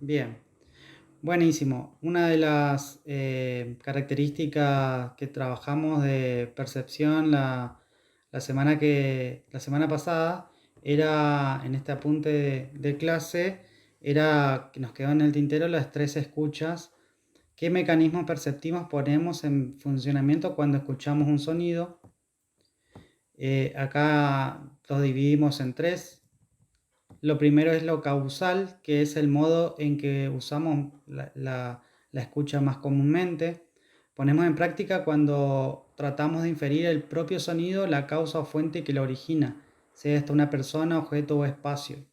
Bien, buenísimo. Una de las características que trabajamos de percepción la semana pasada era, en este apunte de clase, era que nos quedó en el tintero las tres escuchas. ¿Qué mecanismos perceptivos ponemos en funcionamiento cuando escuchamos un sonido? Acá los dividimos en tres. Lo primero es lo causal, que es el modo en que usamos la escucha más comúnmente. Ponemos en práctica cuando tratamos de inferir el propio sonido, la causa o fuente que lo origina, sea esta una persona, objeto o espacio.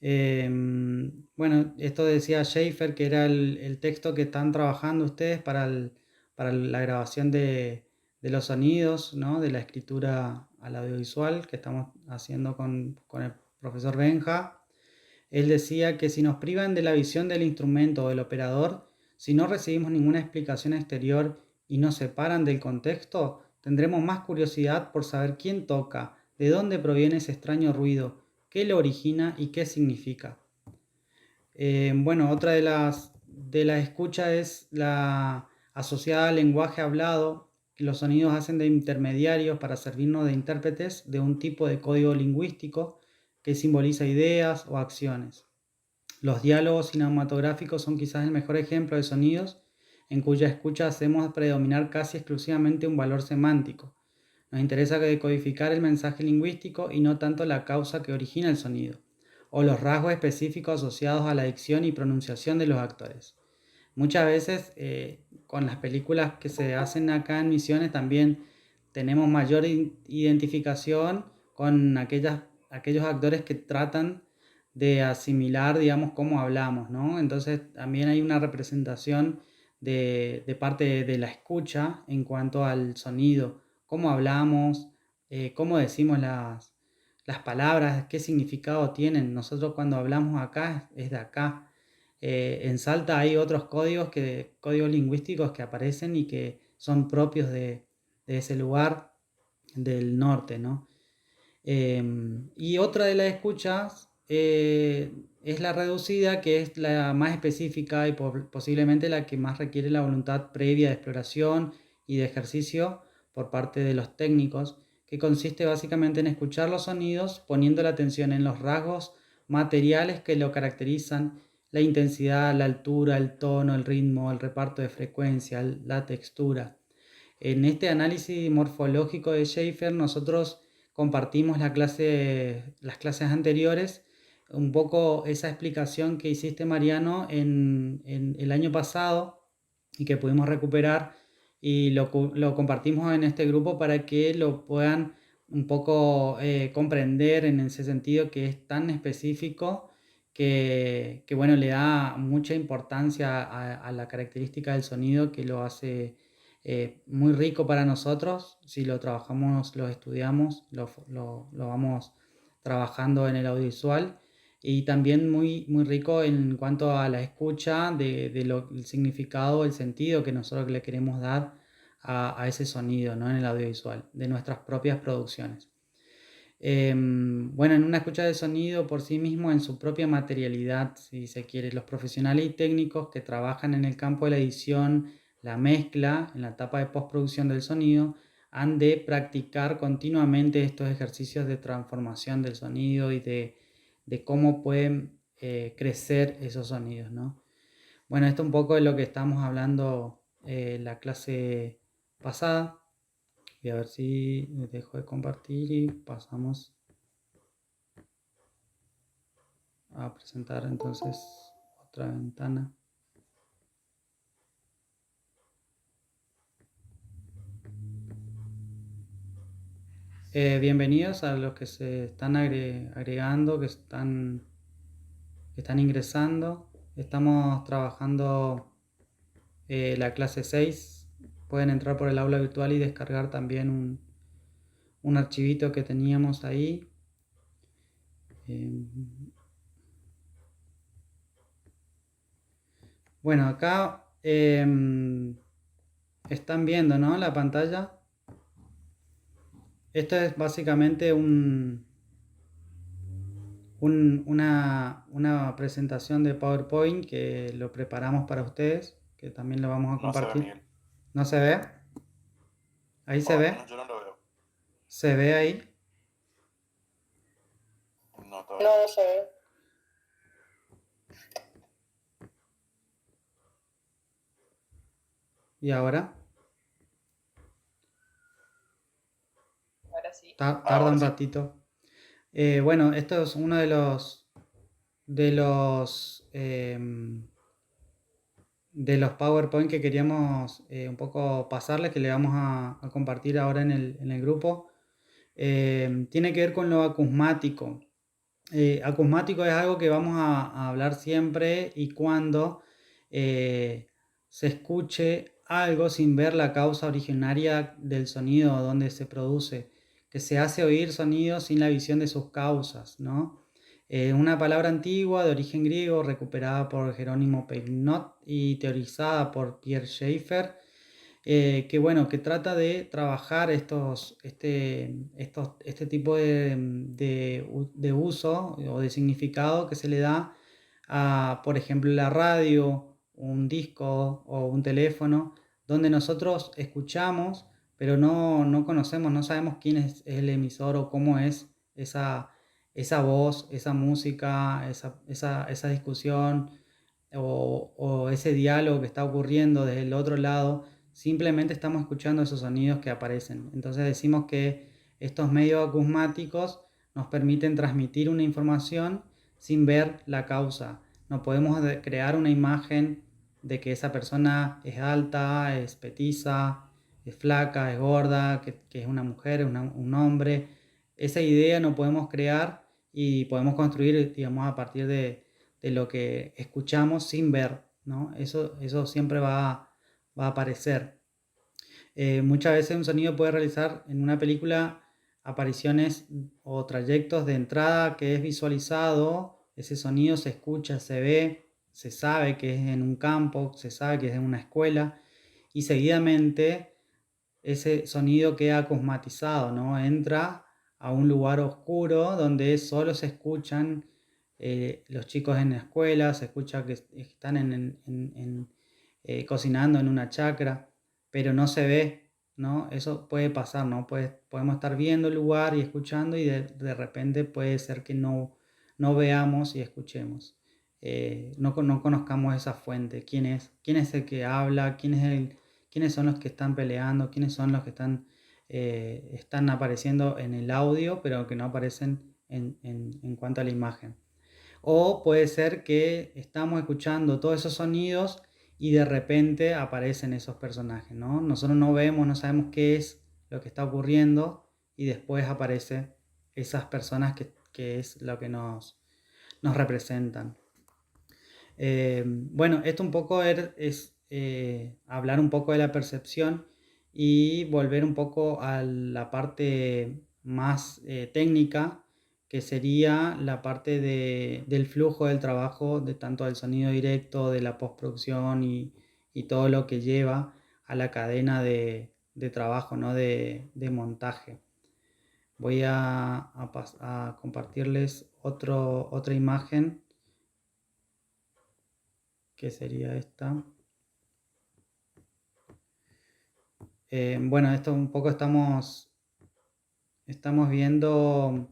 Bueno, esto decía Schaefer, que era el texto que están trabajando ustedes para la grabación de los sonidos, ¿no? De la escritura al audiovisual que estamos haciendo con el profesor Benja. Él decía que si nos privan de la visión del instrumento o del operador, si no recibimos ninguna explicación exterior y nos separan del contexto, tendremos más curiosidad por saber quién toca, de dónde proviene ese extraño ruido, qué lo origina y qué significa. Bueno, otra de las escuchas es la asociada al lenguaje hablado, que los sonidos hacen de intermediarios para servirnos de intérpretes de un tipo de código lingüístico que simboliza ideas o acciones. Los diálogos cinematográficos son quizás el mejor ejemplo de sonidos en cuya escucha hacemos predominar casi exclusivamente un valor semántico. Nos interesa decodificar el mensaje lingüístico y no tanto la causa que origina el sonido, o los rasgos específicos asociados a la dicción y pronunciación de los actores. Muchas veces con las películas que se hacen acá en Misiones también tenemos mayor identificación con aquellos actores que tratan de asimilar, digamos, cómo hablamos, ¿no? Entonces también hay una representación de parte de la escucha en cuanto al sonido, cómo hablamos, cómo decimos las palabras, qué significado tienen. Nosotros cuando hablamos acá es de acá. En Salta hay otros códigos lingüísticos que aparecen y que son propios de ese lugar del norte, ¿no? Y otra de las escuchas es la reducida, que es la más específica y posiblemente la que más requiere la voluntad previa de exploración y de ejercicio por parte de los técnicos, que consiste básicamente en escuchar los sonidos poniendo la atención en los rasgos materiales que lo caracterizan, la intensidad, la altura, el tono, el ritmo, el reparto de frecuencia, la textura. En este análisis morfológico de Schaefer nosotros compartimos las clases anteriores, un poco esa explicación que hiciste, Mariano, en el año pasado y que pudimos recuperar y lo compartimos en este grupo para que lo puedan un poco comprender en ese sentido que es tan específico que bueno, le da mucha importancia a la característica del sonido que lo hace muy rico para nosotros. Si lo trabajamos, lo estudiamos, lo vamos trabajando en el audiovisual y también muy, muy rico en cuanto a la escucha el significado, el sentido que nosotros le queremos dar a ese sonido, ¿no? En el audiovisual, de nuestras propias producciones. Bueno, en una escucha de sonido por sí mismo, en su propia materialidad, si se quiere, los profesionales y técnicos que trabajan en el campo de la edición, la mezcla, en la etapa de postproducción del sonido, han de practicar continuamente estos ejercicios de transformación del sonido y de cómo pueden crecer esos sonidos, ¿no? Bueno, esto un poco es lo que estamos hablando la clase pasada. Voy a ver si dejo de compartir y pasamos a presentar entonces otra ventana. Bienvenidos a los que se están agregando, que están ingresando. Estamos trabajando la clase 6. Pueden entrar por el aula virtual y descargar también un archivito que teníamos ahí. Bueno, acá están viendo, ¿no? La pantalla. Esto es básicamente una presentación de PowerPoint que lo preparamos para ustedes, que también lo vamos a No se ve, compartir. Miguel. ¿No se ve? ¿Ahí O se al ve? menos yo no lo veo. ¿Se ve ahí? No, todavía no. No se ve. ¿Y ahora? Ahora sí. Tarda Ahora un sí. ratito. Bueno, esto es uno de los PowerPoint que queríamos un poco pasarles, que le vamos a compartir ahora en el grupo. Tiene que ver con lo acusmático. Acusmático es algo que vamos a hablar siempre y cuando eh, se escuche algo sin ver la causa originaria del sonido donde se produce, que se hace oír sonido sin la visión de sus causas, ¿no? Una palabra antigua de origen griego recuperada por Jerónimo Peignot y teorizada por Pierre Schaeffer, que bueno, que trata de trabajar este tipo de uso o de significado que se le da a, por ejemplo, la radio, un disco o un teléfono, donde nosotros escuchamos, pero no conocemos, no sabemos quién es el emisor o cómo es esa voz, esa música, esa discusión o ese diálogo que está ocurriendo desde el otro lado. Simplemente estamos escuchando esos sonidos que aparecen. Entonces decimos que estos medios acusmáticos nos permiten transmitir una información sin ver la causa. No podemos crear una imagen de que esa persona es alta, es petiza, es flaca, es gorda, que es una mujer, un hombre. Esa idea no podemos crear y podemos construir, digamos, a partir de lo que escuchamos sin ver, ¿no? Eso siempre va a aparecer. Muchas veces un sonido puede realizar en una película apariciones o trayectos de entrada que es visualizado, ese sonido se escucha, se ve, se sabe que es en un campo, se sabe que es en una escuela y seguidamente ese sonido queda acusmatizado, ¿no? Entra a un lugar oscuro donde solo se escuchan los chicos en la escuela, se escucha que están cocinando en una chacra, pero no se ve, ¿no? Eso puede pasar, ¿no? Podemos estar viendo el lugar y escuchando y de repente puede ser que no veamos y escuchemos. No conozcamos esa fuente, quién es el que habla, quiénes son los que están peleando, quiénes son los que están apareciendo en el audio, pero que no aparecen en cuanto a la imagen. O puede ser que estamos escuchando todos esos sonidos y de repente aparecen esos personajes, ¿no? Nosotros no vemos, no sabemos qué es lo que está ocurriendo y después aparecen esas personas que es lo que nos representan. Bueno, esto un poco es hablar un poco de la percepción y volver un poco a la parte más técnica, que sería la parte del flujo del trabajo, de tanto del sonido directo, de la postproducción y todo lo que lleva a la cadena de trabajo, ¿no? De montaje. Voy a compartirles otra imagen que sería esta. Bueno, esto un poco estamos viendo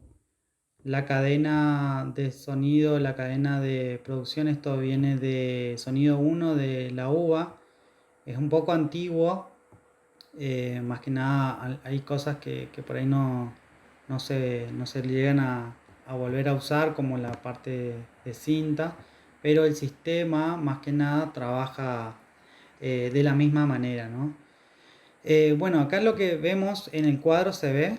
la cadena de sonido, la cadena de producción. Esto viene de Sonido 1 de la UBA. Es un poco antiguo. Más que nada hay cosas que por ahí no se llegan a volver a usar, como la parte de cinta, pero el sistema más que nada trabaja de la misma manera, ¿no? Bueno, acá lo que vemos en el cuadro se ve.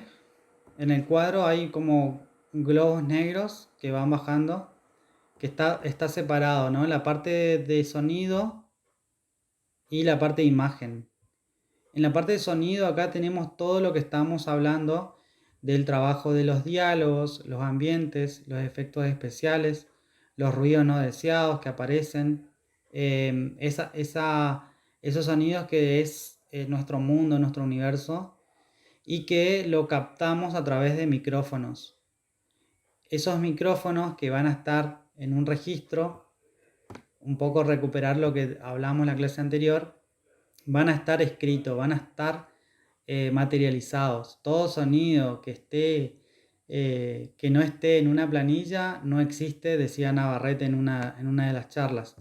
En el cuadro hay como globos negros que van bajando, que está separado, ¿no? La parte de sonido y la parte de imagen. En la parte de sonido acá tenemos todo lo que estamos hablando del trabajo de los diálogos, los ambientes, los efectos especiales, los ruidos no deseados que aparecen, esos sonidos que es nuestro mundo, nuestro universo y que lo captamos a través de micrófonos. esos micrófonos que van a estar en un registro, un poco recuperar lo que hablamos en la clase anterior, van a estar escritos, van a estar materializados. Todo sonido que esté, que no esté en una planilla no existe, decía Navarrete en una de las charlas.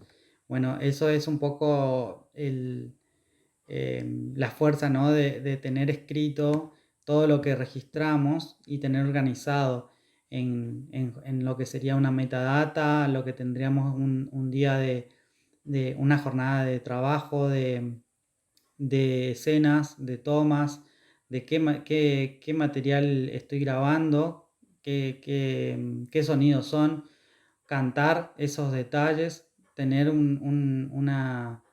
Bueno, eso es un poco la fuerza, ¿no? de tener escrito todo lo que registramos y tener organizado en lo que sería una metadata, lo que tendríamos un día de una jornada de trabajo, de escenas, de tomas, de qué material estoy grabando, qué sonidos son, cantar esos detalles, tener una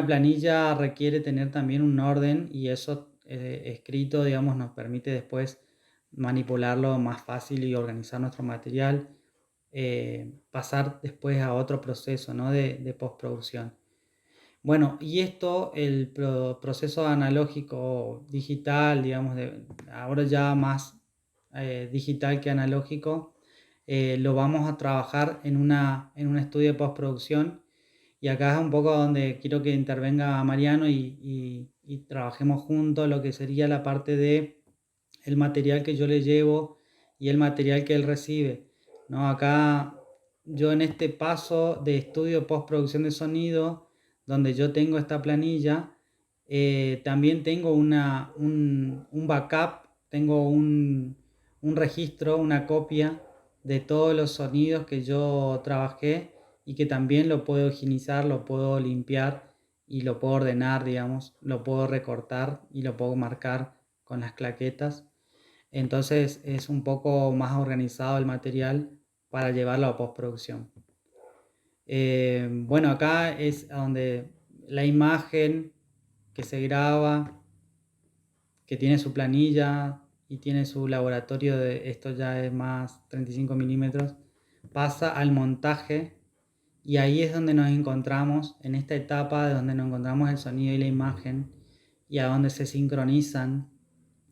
planilla requiere tener también un orden y eso escrito, digamos, nos permite después manipularlo más fácil y organizar nuestro material, pasar después a otro proceso, ¿no? de postproducción. Bueno, y esto, el proceso analógico digital, digamos, ahora ya más digital que analógico, lo vamos a trabajar en un estudio de postproducción. Y acá es un poco donde quiero que intervenga Mariano y trabajemos juntos lo que sería la parte de el material que yo le llevo y el material que él recibe, ¿no? Acá yo en este paso de estudio postproducción de sonido, donde yo tengo esta planilla, también tengo un backup, tengo un registro, una copia de todos los sonidos que yo trabajé y que también lo puedo higienizar, lo puedo limpiar y lo puedo ordenar, digamos, lo puedo recortar y lo puedo marcar con las claquetas. Entonces es un poco más organizado el material para llevarlo a postproducción. Bueno, acá es donde la imagen que se graba, que tiene su planilla y tiene su laboratorio de esto ya es más 35 milímetros, pasa al montaje y ahí es donde nos encontramos, en esta etapa de donde nos encontramos el sonido y la imagen y a donde se sincronizan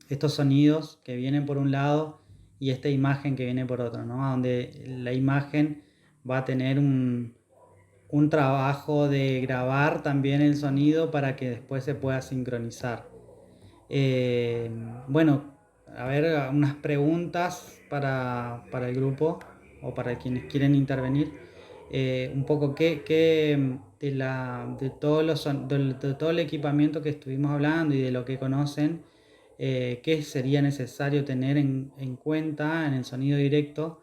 estos sonidos que vienen por un lado y esta imagen que viene por otro, ¿no? A donde la imagen va a tener un trabajo de grabar también el sonido para que después se pueda sincronizar. Eh, bueno, a ver, unas preguntas para el grupo o para quienes quieren intervenir. Un poco de todos de todo el equipamiento que estuvimos hablando y de lo que conocen, qué sería necesario tener en cuenta en el sonido directo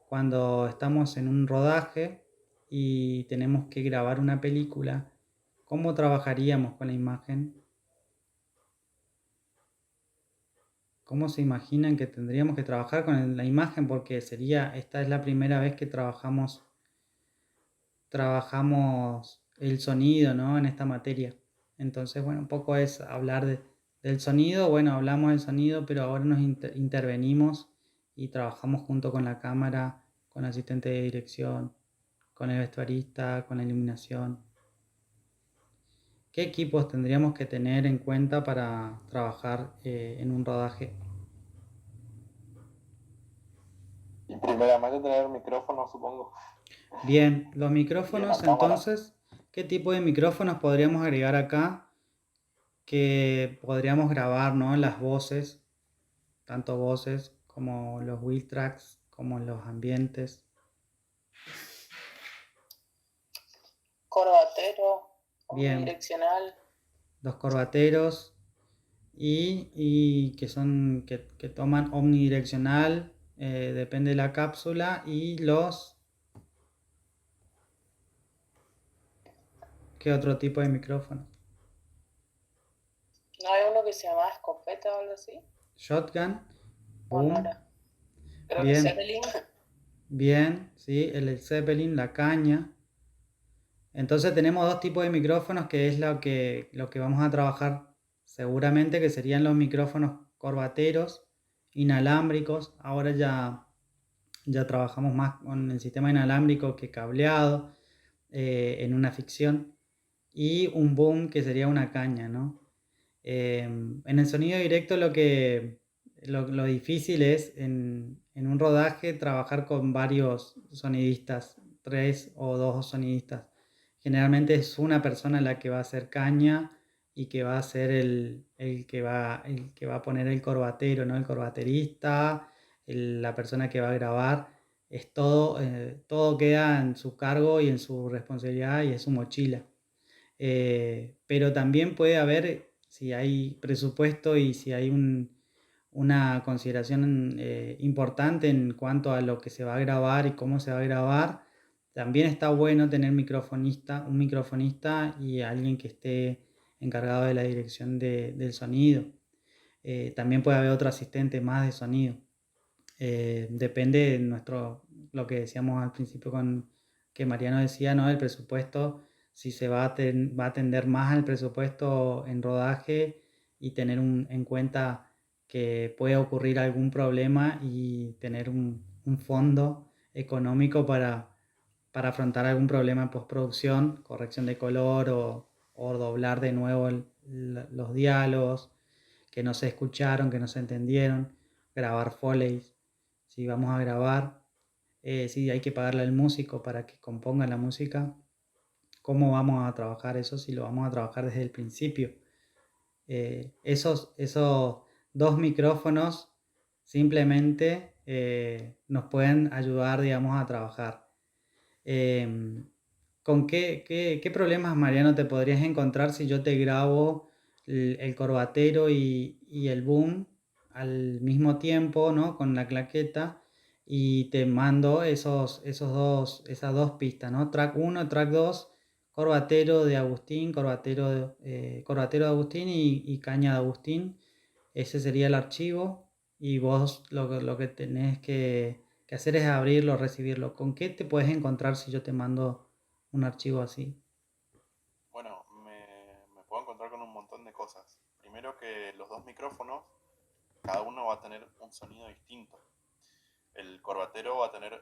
cuando estamos en un rodaje y tenemos que grabar una película. ¿Cómo trabajaríamos con la imagen? ¿Cómo se imaginan que tendríamos que trabajar con la imagen? Porque esta es la primera vez que trabajamos el sonido, ¿no? En esta materia. Entonces, bueno, un poco es hablar del sonido. Bueno, hablamos del sonido, pero ahora nos intervenimos y trabajamos junto con la cámara, con el asistente de dirección, con el vestuarista, con la iluminación. ¿Qué equipos tendríamos que tener en cuenta para trabajar en un rodaje? Y primeramente tener micrófono, supongo. Bien, los Y una micrófonos cámara. entonces, ¿qué tipo de micrófonos podríamos agregar acá? Que podríamos grabar, ¿no? Las voces, tanto voces como los wheel tracks, como los ambientes. Corbatero, Bien, omnidireccional. los corbateros y que toman omnidireccional, depende de la cápsula, y ¿qué otro tipo de micrófono? ¿No hay uno que se llama escopeta o algo así? Shotgun, ¿O no boom, era? Creo que bien, Zeppelin. bien, sí, el Zeppelin, la caña. Entonces tenemos dos tipos de micrófonos que es lo que vamos a trabajar seguramente, que serían los micrófonos corbateros, inalámbricos. Ahora ya trabajamos más con el sistema inalámbrico que cableado en una ficción. Y un boom que sería una caña, ¿no? En el sonido directo lo difícil es en un rodaje trabajar con varios sonidistas, 3 o 2 sonidistas. Generalmente es una persona la que va a hacer caña y que va a ser el que va a poner el corbatero, ¿no? El corbaterista, la persona que va a grabar. Es todo, todo queda en su cargo y en su responsabilidad y es su mochila. Pero también puede haber, si hay presupuesto y si hay una consideración importante en cuanto a lo que se va a grabar y cómo se va a grabar, también está bueno tener un microfonista y alguien que esté encargado de la dirección del sonido. También puede haber otro asistente más de sonido. Depende de lo que decíamos al principio que Mariano decía, ¿no? El presupuesto, si se va a atender más al presupuesto en rodaje y tener en cuenta que puede ocurrir algún problema y tener un fondo económico para afrontar algún problema en postproducción, corrección de color o doblar de nuevo los diálogos que no se escucharon, que no se entendieron, grabar foleys, si vamos a grabar, si hay que pagarle al músico para que componga la música, cómo vamos a trabajar eso si lo vamos a trabajar desde el principio. Esos 2 micrófonos simplemente nos pueden ayudar, digamos, a trabajar. Eh, ¿Con qué problemas, Mariano, te podrías encontrar si yo te grabo el corbatero y el boom al mismo tiempo, ¿no? Con la claqueta y te mando esas dos pistas, ¿no? Track 1, track 2, corbatero de Agustín, corbatero de Agustín y caña de Agustín. Ese sería el archivo y vos lo que tenés que hacer es abrirlo, recibirlo. ¿Con qué te puedes encontrar si yo te mando un archivo así? Bueno, me puedo encontrar con un montón de cosas. Primero que los dos micrófonos, cada uno va a tener un sonido distinto. El corbatero va a tener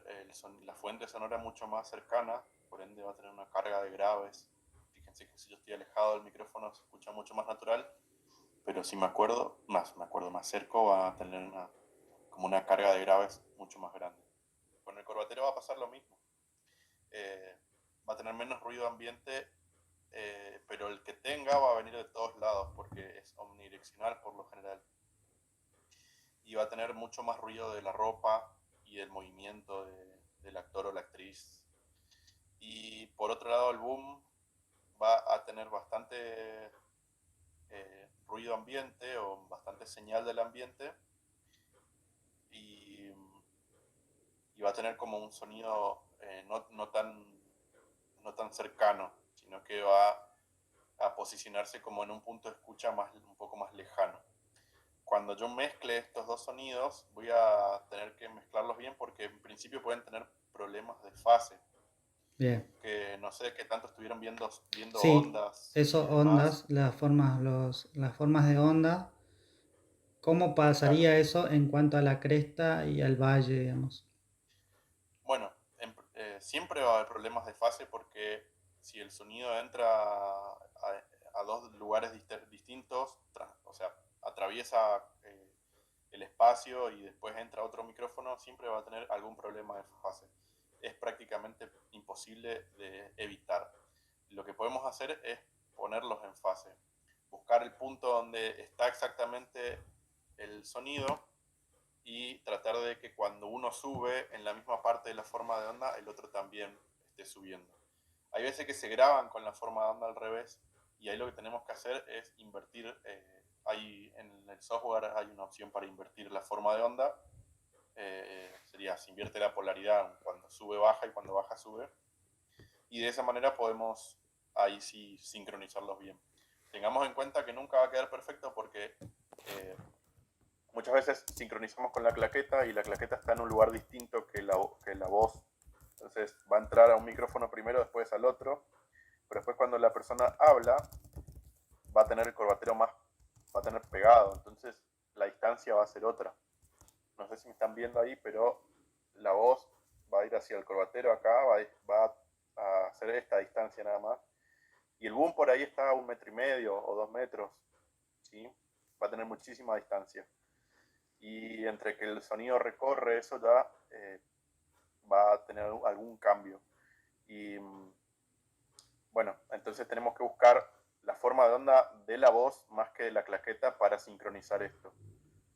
la fuente sonora mucho más cercana, por ende va a tener una carga de graves. Fíjense que si yo estoy alejado del micrófono se escucha mucho más natural, pero si me acuerdo más cerca, va a tener como una carga de graves mucho más grande. Con el corbatero va a pasar lo mismo. Eh, Va a tener menos ruido ambiente, pero el que tenga va a venir de todos lados porque es omnidireccional por lo general. Y va a tener mucho más ruido de la ropa y del movimiento del actor o la actriz. Y por otro lado, el boom va a tener bastante ruido ambiente o bastante señal del ambiente y, y va a tener como un sonido no tan cercano, sino que va a posicionarse como en un punto de escucha un poco más lejano. Cuando yo mezcle estos dos sonidos, voy a tener que mezclarlos bien porque en principio pueden tener problemas de fase, Bien. que no sé qué tanto estuvieron viendo Sí, ondas y esos demás. ondas, las formas de onda, ¿cómo Claro. pasaría eso en cuanto a la cresta y al valle, digamos? Bueno, siempre va a haber problemas de fase porque si el sonido entra a dos lugares distintos, o sea, atraviesa el espacio y después entra otro micrófono, siempre va a tener algún problema de fase. Es prácticamente imposible de evitar. Lo que podemos hacer es ponerlos en fase, buscar el punto donde está exactamente el sonido y tratar de que cuando uno sube en la misma parte de la forma de onda, el otro también esté subiendo. Hay veces que se graban con la forma de onda al revés y ahí lo que tenemos que hacer es invertir. En el software hay una opción para invertir la forma de onda. Sería, se invierte la polaridad cuando sube baja y cuando baja sube. Y de esa manera podemos ahí sí sincronizarlos bien. Tengamos en cuenta que nunca va a quedar perfecto porque muchas veces sincronizamos con la claqueta y la claqueta está en un lugar distinto que la voz. Entonces va a entrar a un micrófono primero, después al otro. Pero después cuando la persona habla, va a tener el corbatero más, va a tener pegado. Entonces la distancia va a ser otra. No sé si me están viendo ahí, pero la voz va a ir hacia el corbatero acá, va a hacer esta distancia nada más. Y el boom por ahí está a 1,5 metros o 2 metros, ¿sí? Va a tener muchísima distancia. y entre que el sonido recorre eso ya va a tener algún cambio. Y bueno, entonces tenemos que buscar la forma de onda de la voz más que de la claqueta para sincronizar esto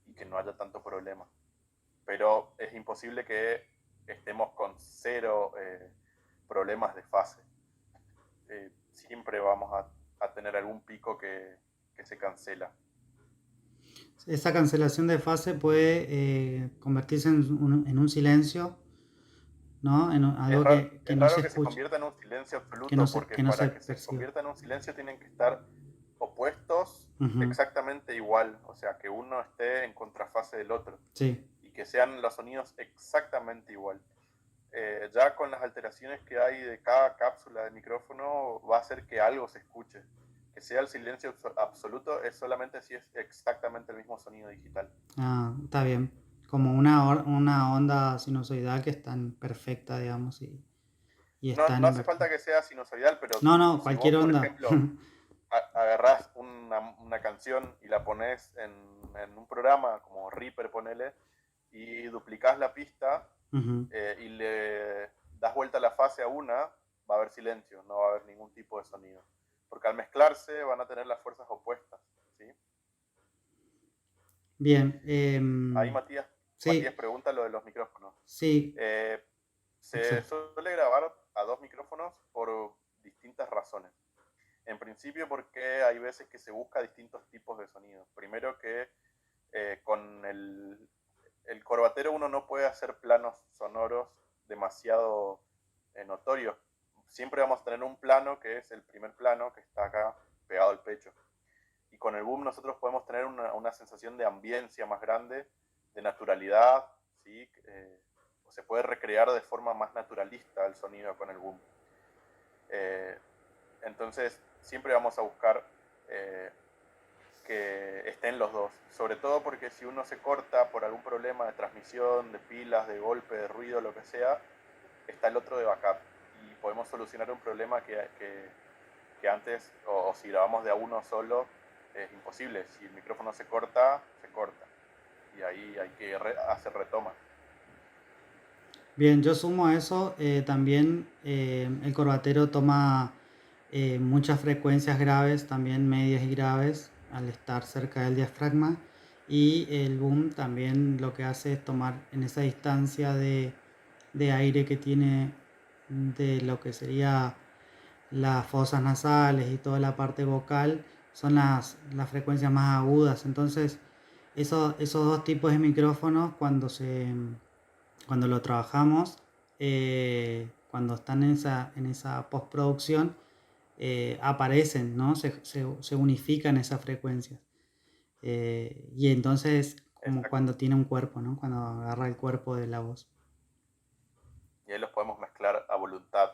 y que no haya tanto problema. Pero es imposible que estemos con cero problemas de fase. Siempre vamos a tener algún pico que se cancela. Esa cancelación de fase puede convertirse en un silencio, ¿no? En algo que Es no se raro que se escuche, convierta en un silencio que no absoluto, se, porque que no se para que se perciba. convierta en un silencio tienen que estar opuestos Ujú. exactamente igual, o sea, que uno esté en contrafase del otro Sí, y que sean los sonidos exactamente igual. Ya con las alteraciones que hay de cada cápsula de micrófono va a hacer que algo se escuche. Que sea el silencio absoluto es solamente si es exactamente el mismo sonido digital. está bien. Como una onda sinusoidal que es tan perfecta, digamos, y es tan No hace invertida. falta que sea sinusoidal, pero No, si cualquier vos, por onda. ejemplo, agarrás una canción y la pones en un programa como Reaper, ponele, y duplicás la pista Ujú. y le das vuelta la fase a una, va a haber silencio, no va a haber ningún tipo de sonido. Porque al mezclarse van a tener las fuerzas opuestas. ¿Sí? Bien. Ahí Matías Sí, pregunta lo de los micrófonos. sí, Eh, se exacto. suele grabar a dos micrófonos por distintas razones. En principio porque hay veces que se busca distintos tipos de sonido. Primero que con el corbatero uno no puede hacer planos sonoros demasiado notorios. Siempre vamos a tener un plano que es el primer plano que está acá pegado al pecho. Y con el boom nosotros podemos tener una sensación de ambiencia más grande, de naturalidad, ¿sí? Se puede recrear de forma más naturalista el sonido con el boom. Eh, entonces siempre vamos a buscar que estén los dos, sobre todo porque si uno se corta por algún problema de transmisión, de pilas, de golpe, de ruido, lo que sea, está el otro de backup y podemos solucionar un problema que antes, o si grabamos de a uno solo, es imposible. Si el micrófono se corta, se corta. Y ahí hay que hacer retoma. Bien, yo sumo a eso también el corbatero toma muchas frecuencias graves, también medias y graves, al estar cerca del diafragma. Y el boom también lo que hace es tomar en esa distancia de aire que tiene de lo que sería las fosas nasales y toda la parte vocal, son las frecuencias más agudas. Entonces, esos dos tipos de micrófonos, cuando lo trabajamos, cuando están en esa postproducción, aparecen, ¿no? Se unifican esas frecuencias. Y entonces, como Exacto. cuando tiene un cuerpo, ¿no? Cuando agarra el cuerpo de la voz. Y ahí los podemos mezclar a voluntad.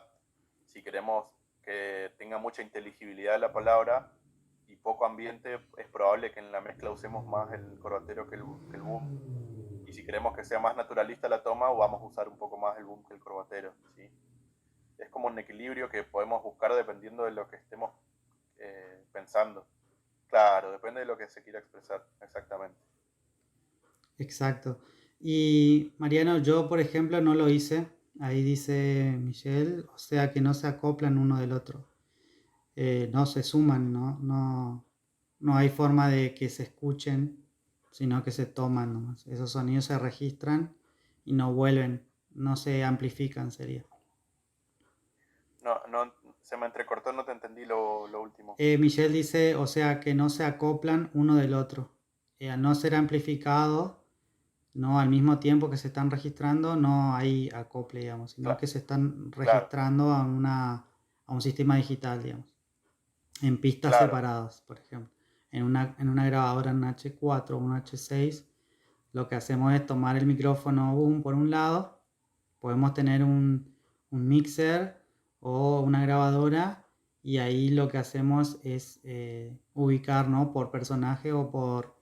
Si queremos que tenga mucha inteligibilidad la palabra y poco ambiente, es probable que en la mezcla usemos más el corbatero que el boom. Y si queremos que sea más naturalista la toma, vamos a usar un poco más el boom que el corbatero. ¿Sí? Es como un equilibrio que podemos buscar dependiendo de lo que estemos pensando. Claro, depende de lo que se quiera expresar, exactamente. Exacto. Y Mariano, yo por ejemplo no lo hice. Ahí dice Michelle, o sea que no se acoplan uno del otro. No se suman, ¿no? No hay forma de que se escuchen, sino que se toman nomás. Esos sonidos se registran y no vuelven, no se amplifican, sería. No, se me entrecortó, no te entendí lo último. Michelle dice, o sea que no se acoplan uno del otro. Al no ser amplificado, no al mismo tiempo que se están registrando, no hay acople, digamos, sino que se están Claro, registrando a un sistema digital, digamos, en pistas claro, separadas, por ejemplo. En una grabadora en H4 o un H6, lo que hacemos es tomar el micrófono boom por un lado, podemos tener un mixer o una grabadora y ahí lo que hacemos es ubicar, ¿no? Por personaje o por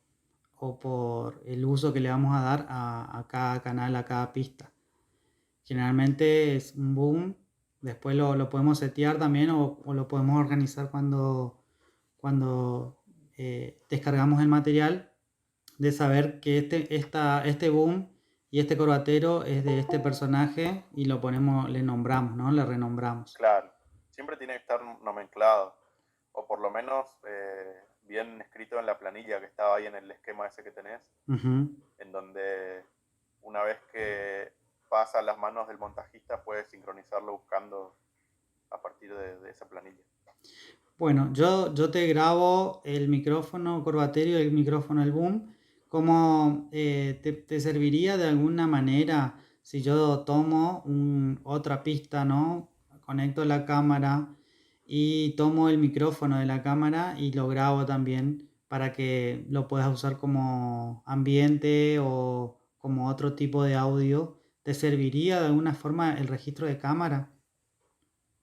el uso que le vamos a dar a cada canal, a cada pista. Generalmente es un boom, después lo podemos setear también o lo podemos organizar cuando descargamos el material. de saber que este boom y este corbatero es de este personaje y lo ponemos, le nombramos, ¿no? Le renombramos. Claro, siempre tiene que estar nomenclado, o por lo menos bien escrito en la planilla que estaba ahí en el esquema ese que tenés, Ujú. en donde una vez que pasa a las manos del montajista puedes sincronizarlo buscando a partir de esa planilla. Bueno, yo te grabo el micrófono corbatero y el micrófono el boom. ¿Cómo te serviría de alguna manera si yo tomo otra pista, ¿no? Conecto la cámara y tomo el micrófono de la cámara y lo grabo también para que lo puedas usar como ambiente o como otro tipo de audio? ¿Te serviría de alguna forma el registro de cámara?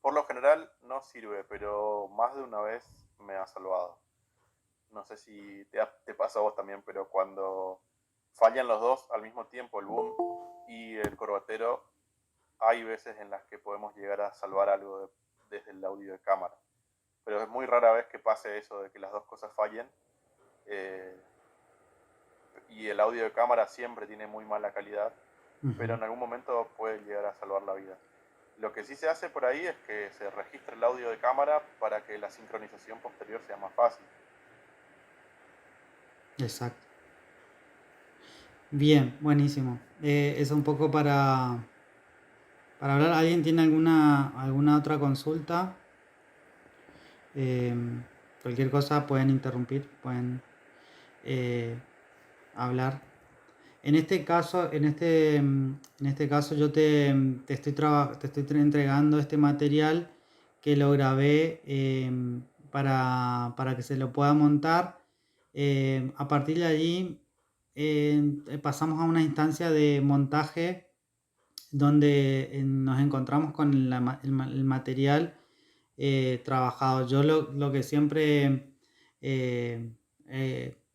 Por lo general no sirve, pero más de una vez me ha salvado. No sé si te pasó a vos también, pero cuando fallan los dos al mismo tiempo, el boom y el corbatero, hay veces en las que podemos llegar a salvar algo desde el audio de cámara. Pero es muy rara vez que pase eso de que las dos cosas fallen. eh, y el audio de cámara siempre tiene muy mala calidad, pero Ujú. en algún momento puede llegar a salvar la vida. Lo que sí se hace por ahí es que se registre el audio de cámara para que la sincronización posterior sea más fácil. Exacto. Bien, buenísimo. Eso un poco para hablar. ¿Alguien tiene alguna otra consulta? Em, Cualquier cosa pueden interrumpir, pueden eh, hablar. En este caso yo te estoy entregando este material que lo grabé para que se lo pueda montar. A partir de allí pasamos a una instancia de montaje donde nos encontramos con el material trabajado. Yo lo que siempre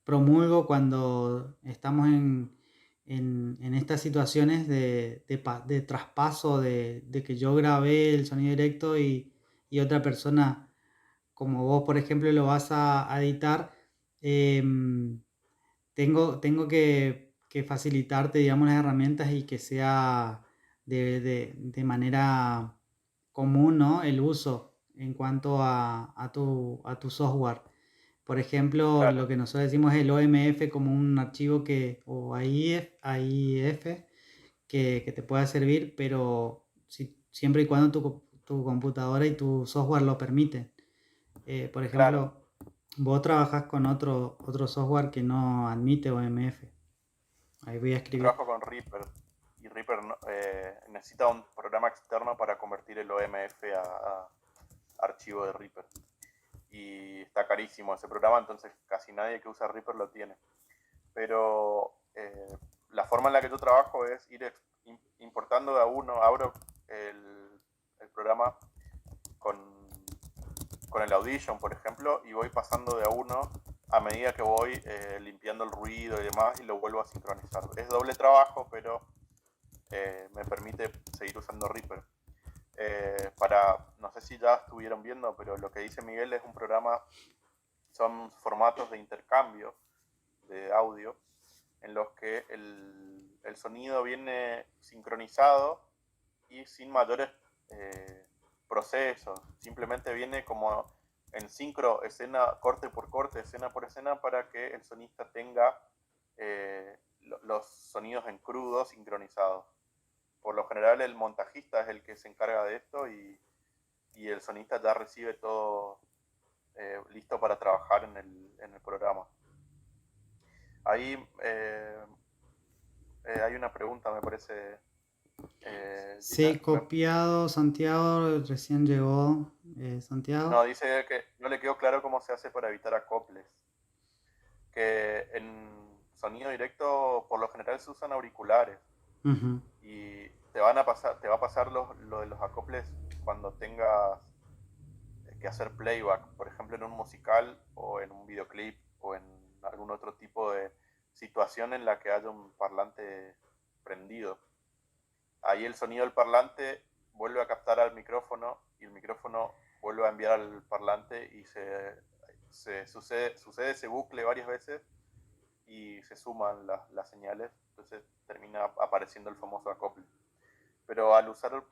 promulgo cuando estamos en estas situaciones de traspaso, de que yo grabé el sonido directo y otra persona, como vos, por ejemplo, lo vas a editar. em, tengo que facilitarte, digamos, las herramientas y que sea de manera común, ¿no? El uso en cuanto a tu software. Por ejemplo, lo Claro, que nosotros decimos es el OMF como un archivo o AIF que te pueda servir, pero siempre y cuando tu computadora y tu software lo permiten. Por claro. ejemplo, vos trabajás con otro software que no admite OMF. Ahí voy a Yo escribir. trabajo con Reaper y Reaper necesita un programa externo para convertir el OMF a archivo de Reaper. Y está carísimo ese programa, entonces casi nadie que usa Reaper lo tiene. Pero la forma en la que yo trabajo es ir importando de a uno, abro el programa con, con el Audition, por ejemplo, y voy pasando de a uno a medida que voy limpiando el ruido y demás y lo vuelvo a sincronizar. Es doble trabajo, pero me permite seguir usando Reaper. No sé si ya estuvieron viendo, pero lo que dice Miguel es un programa, son formatos de intercambio de audio en los que el sonido viene sincronizado y sin mayores procesos, simplemente viene como en sincro, escena, corte por corte, escena por escena, para que el sonista tenga los sonidos en crudo sincronizados. Por lo general el montajista es el que se encarga de esto y el sonista ya recibe todo listo para trabajar en el programa. Ahí hay una pregunta, me parece, Sí, Gina. copiado, Santiago, recién llegó No, Santiago. dice que no le quedó claro cómo se hace para evitar acoples. Que en sonido directo por lo general se usan auriculares Ujú. y te va a pasar lo de los acoples cuando tengas que hacer playback, por ejemplo en un musical o en un videoclip o en algún otro tipo de situación en la que haya un parlante prendido. Ahí el sonido del parlante vuelve a captar al micrófono y el micrófono vuelve a enviar al parlante y sucede ese bucle varias veces y se suman las señales, entonces termina apareciendo el famoso acople. Pero al usar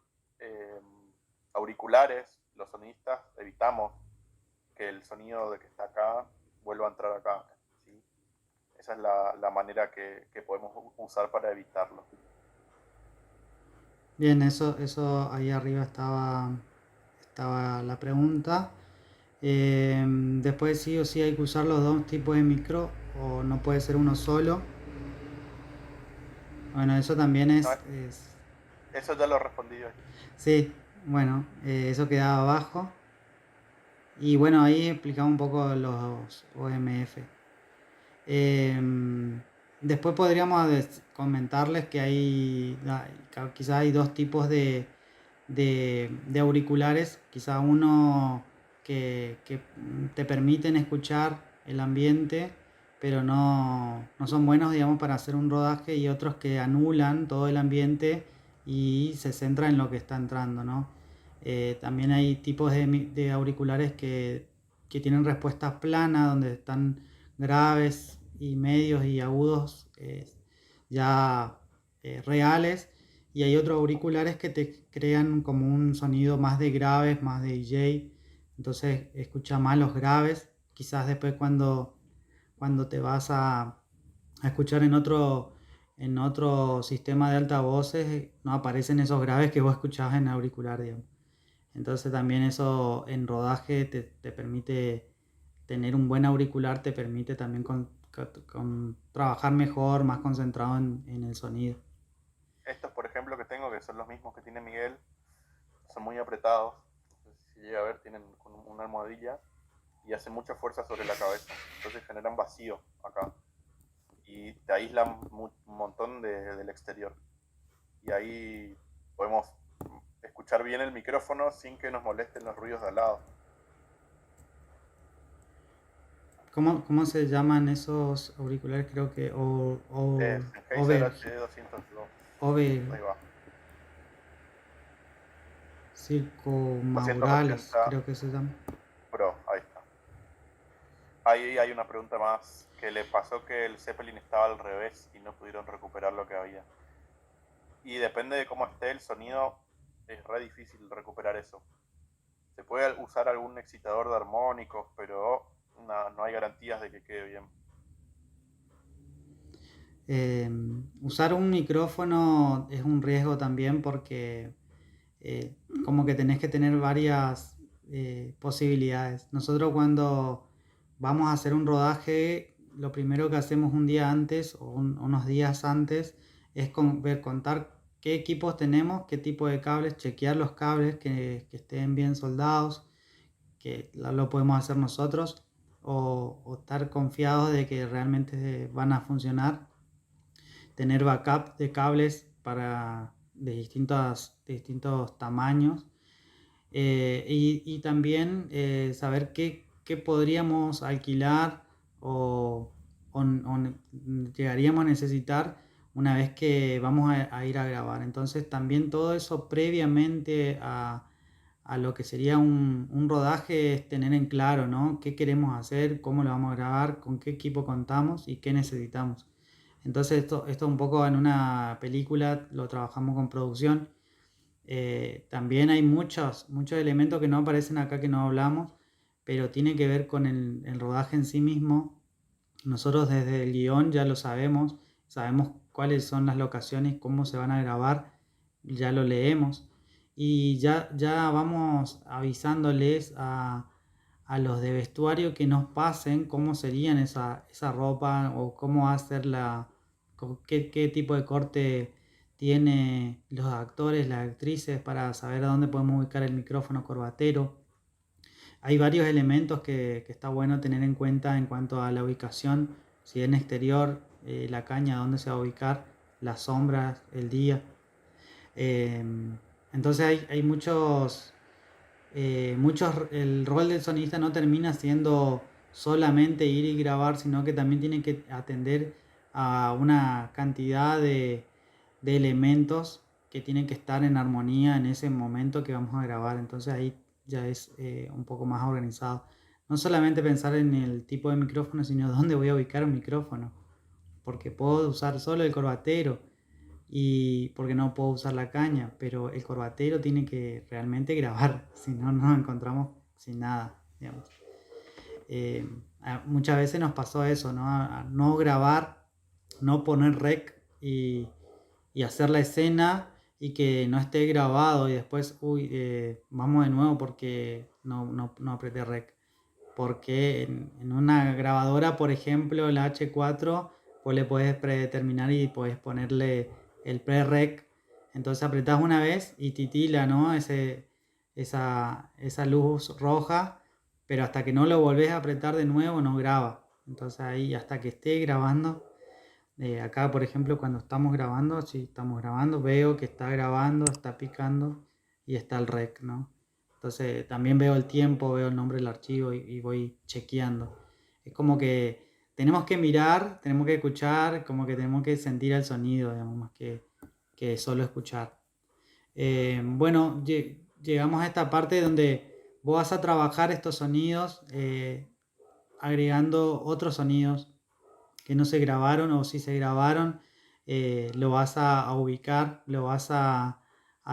auriculares, los sonidistas evitamos que el sonido de que está acá vuelva a entrar acá, ¿sí? Esa es la manera que podemos usar para evitarlo. Bien, eso ahí arriba estaba la pregunta. Después sí o sí hay que usar los dos tipos de micro o no puede ser uno solo. Bueno, eso también No, eso ya lo respondí yo. Sí, bueno, eso quedaba abajo. Y bueno, ahí explicaba un poco los OMF. Después podríamos comentarles que quizás hay dos tipos de auriculares, quizá uno que te permiten escuchar el ambiente, pero no son buenos, digamos, para hacer un rodaje, y otros que anulan todo el ambiente y se centran en lo que está entrando, ¿no? También hay tipos de auriculares que tienen respuestas planas, donde están graves y medios y agudos ya reales, y hay otros auriculares que te crean como un sonido más de graves, más de DJ, entonces escucha más los graves. Quizás después cuando te vas a escuchar en otro sistema de altavoces, no aparecen esos graves que vos escuchabas en auricular, digamos. Entonces también eso en rodaje te permite tener un buen auricular, te permite también con trabajar mejor, más concentrado en el sonido. Estos, por ejemplo, que tengo, que son los mismos que tiene Miguel, son muy apretados. Si llega a ver, tienen una almohadilla y hacen mucha fuerza sobre la cabeza. Entonces generan vacío acá y te aíslan un montón del exterior. Y ahí podemos escuchar bien el micrófono sin que nos molesten los ruidos de al lado. ¿Cómo se llaman esos auriculares? Creo que Sennheiser HD202. Ahí va. Circumaurales, 280 creo que se llama. Pro, ahí está. Ahí hay una pregunta más, que le pasó que el Zeppelin estaba al revés y no pudieron recuperar lo que había. Y depende de cómo esté el sonido, es re difícil recuperar eso. Se puede usar algún excitador de armónicos, pero no hay garantías de que quede bien. Usar un micrófono es un riesgo también, porque como que tenés que tener varias posibilidades. Nosotros cuando vamos a hacer un rodaje, lo primero que hacemos un día antes o unos días antes es contar qué equipos tenemos, qué tipo de cables, chequear los cables que estén bien soldados, que lo podemos hacer nosotros, o estar confiados de que realmente van a funcionar. Tener backup de cables de distintos tamaños, y también saber qué podríamos alquilar o llegaríamos a necesitar una vez que vamos a ir a grabar. Entonces también todo eso previamente a lo que sería un rodaje es tener en claro, ¿no? Qué queremos hacer, cómo lo vamos a grabar, con qué equipo contamos y qué necesitamos. Entonces esto un poco en una película lo trabajamos con producción. También hay muchos elementos que no aparecen acá, que no hablamos, pero tiene que ver con el rodaje en sí mismo. Nosotros desde el guión ya lo sabemos cuáles son las locaciones, cómo se van a grabar, ya lo leemos, y ya vamos avisándoles a los de vestuario que nos pasen cómo serían esa ropa, o cómo va a ser qué tipo de corte tiene los actores, las actrices, para saber a dónde podemos ubicar el micrófono corbatero. Hay varios elementos que está bueno tener en cuenta en cuanto a la ubicación, si en exterior, la caña, dónde se va a ubicar, las sombras, el día. Entonces hay muchos, el rol del sonidista no termina siendo solamente ir y grabar, sino que también tiene que atender a una cantidad de elementos que tienen que estar en armonía en ese momento que vamos a grabar. Entonces ahí ya es un poco más organizado. No solamente pensar en el tipo de micrófono, sino dónde voy a ubicar un micrófono, porque puedo usar solo el corbatero y porque no puedo usar la caña, pero el corbatero tiene que realmente grabar, si no nos encontramos sin nada, digamos. Muchas veces nos pasó eso, ¿no? A no grabar, no poner rec y hacer la escena y que no esté grabado y después, vamos de nuevo porque no apreté rec. Porque en una grabadora, por ejemplo, la H4, vos le podés predeterminar y podés ponerle el pre-rec. Entonces apretás una vez y titila, ¿no? Esa luz roja, pero hasta que no lo volvés a apretar de nuevo no graba. Entonces ahí hasta que esté grabando, acá por ejemplo cuando estamos grabando, si estamos grabando, veo que está grabando, está picando y está el rec, ¿no? Entonces también veo el tiempo, veo el nombre del archivo y voy chequeando. Es como que tenemos que mirar, tenemos que escuchar, como que tenemos que sentir el sonido, digamos, más que solo escuchar. Bueno, llegamos a esta parte donde vos vas a trabajar estos sonidos, agregando otros sonidos que no se grabaron o si se grabaron, lo vas a ubicar, lo vas a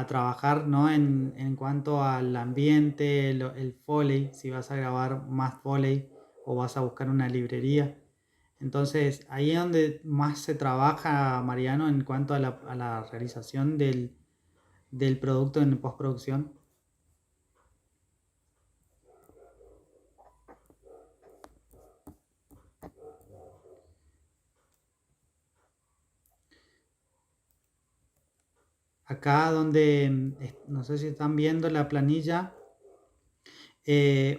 trabajar, ¿no? En cuanto al ambiente, el Foley, si vas a grabar más Foley o vas a buscar una librería. Entonces, ahí es donde más se trabaja, Mariano, en cuanto a la realización del producto en postproducción. Acá donde, no sé si están viendo la planilla,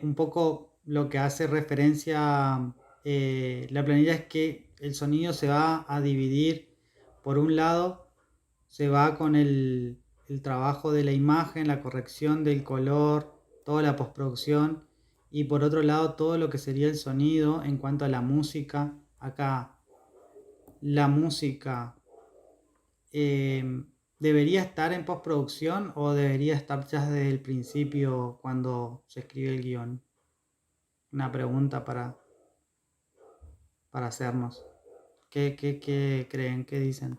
un poco lo que hace referencia la planilla es que el sonido se va a dividir. Por un lado, se va con el trabajo de la imagen, la corrección del color, toda la postproducción. Y por otro lado, todo lo que sería el sonido en cuanto a la música. Acá, la música debería estar en postproducción o debería estar ya desde el principio cuando se escribe el guión. Una pregunta para hacernos. ¿Qué creen? ¿Qué dicen?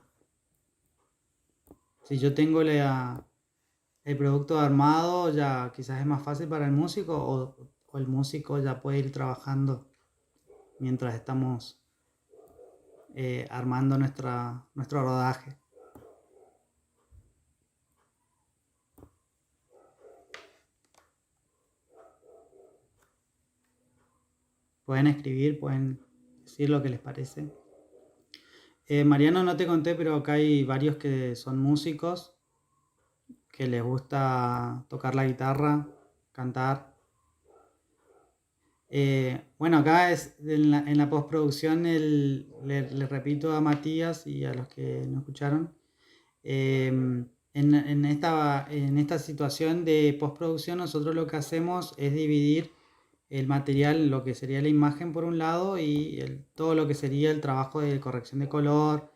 Si yo tengo el producto armado, ya quizás es más fácil para el músico o el músico ya puede ir trabajando mientras estamos armando nuestro rodaje. Pueden escribir, pueden decir lo que les parece. Mariano, no te conté, pero acá hay varios que son músicos, que les gusta tocar la guitarra, cantar. Bueno, acá es en la postproducción, le repito a Matías y a los que no escucharon, en esta situación de postproducción nosotros lo que hacemos es dividir el material, lo que sería la imagen por un lado y todo lo que sería el trabajo de corrección de color,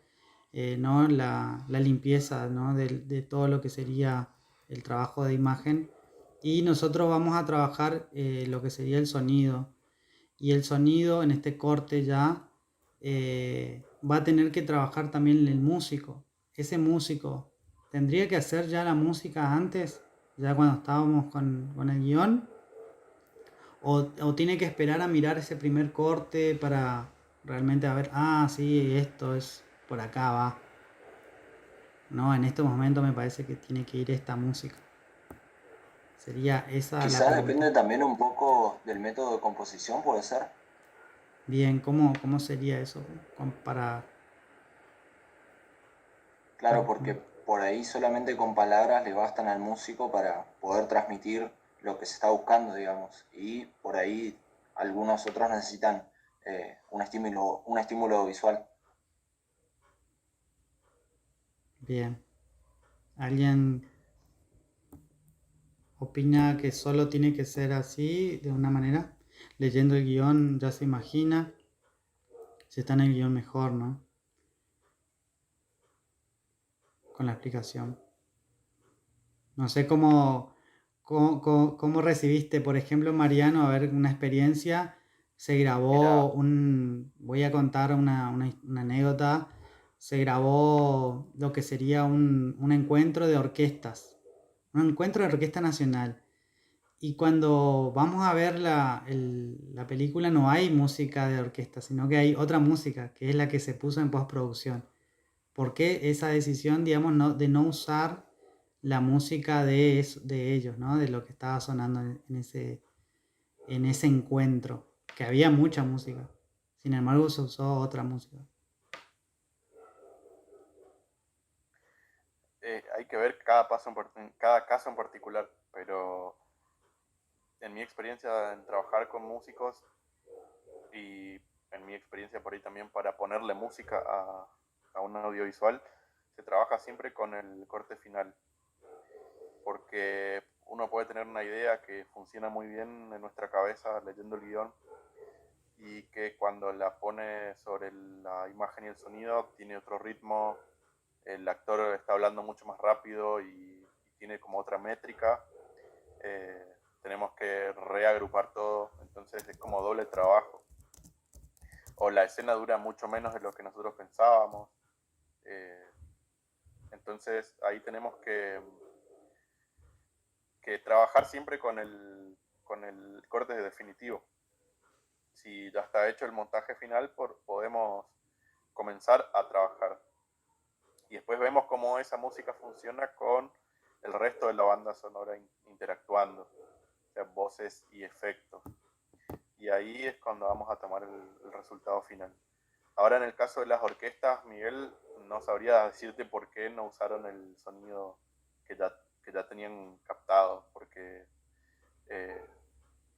¿no? La limpieza, ¿no? de todo lo que sería el trabajo de imagen. Y nosotros vamos a trabajar lo que sería el sonido. Y el sonido en este corte ya va a tener que trabajar también el músico. Ese músico tendría que hacer ya la música antes, ya cuando estábamos con el guión. O tiene que esperar a mirar ese primer corte para realmente a ver, sí, esto es por acá va. No, en este momento me parece que tiene que ir esta música. Sería esa la Quizás pregunta. depende también un poco del método de composición, puede ser. Bien, ¿cómo sería eso? Para, Claro, porque por ahí solamente con palabras le bastan al músico para poder transmitir lo que se está buscando, digamos. Y por ahí algunos otros necesitan un estímulo visual. bien. ¿Alguien opina que solo tiene que ser así, de una manera? Leyendo el guión ya se imagina. Si está en el guión mejor, ¿no? Con la explicación. No sé cómo recibiste, por ejemplo, Mariano, a ver, una experiencia se grabó voy a contar una anécdota, se grabó lo que sería un encuentro de orquestas, un encuentro de orquesta nacional. Y cuando vamos a ver la película no hay música de orquesta, sino que hay otra música, que es la que se puso en postproducción. ¿Por qué esa decisión, digamos, de no usar la música de ellos, ¿no? De lo que estaba sonando en ese encuentro? Que había mucha música. Sin embargo, se usó otra música. Hay que ver cada cada caso en particular, pero en mi experiencia en trabajar con músicos y en mi experiencia por ahí también para ponerle música a un audiovisual, se trabaja siempre con el corte final, porque uno puede tener una idea que funciona muy bien en nuestra cabeza leyendo el guión y que cuando la pone sobre la imagen y el sonido tiene otro ritmo, el actor está hablando mucho más rápido y tiene como otra métrica. Tenemos que reagrupar todo, entonces es como doble trabajo. O la escena dura mucho menos de lo que nosotros pensábamos. Entonces ahí tenemos que trabajar siempre con el corte definitivo. Si ya está hecho el montaje final, podemos comenzar a trabajar. Y después vemos cómo esa música funciona con el resto de la banda sonora interactuando, o sea, voces y efectos. Y ahí es cuando vamos a tomar el resultado final. Ahora en el caso de las orquestas, Miguel, no sabría decirte por qué no usaron el sonido que ya tenían captado, porque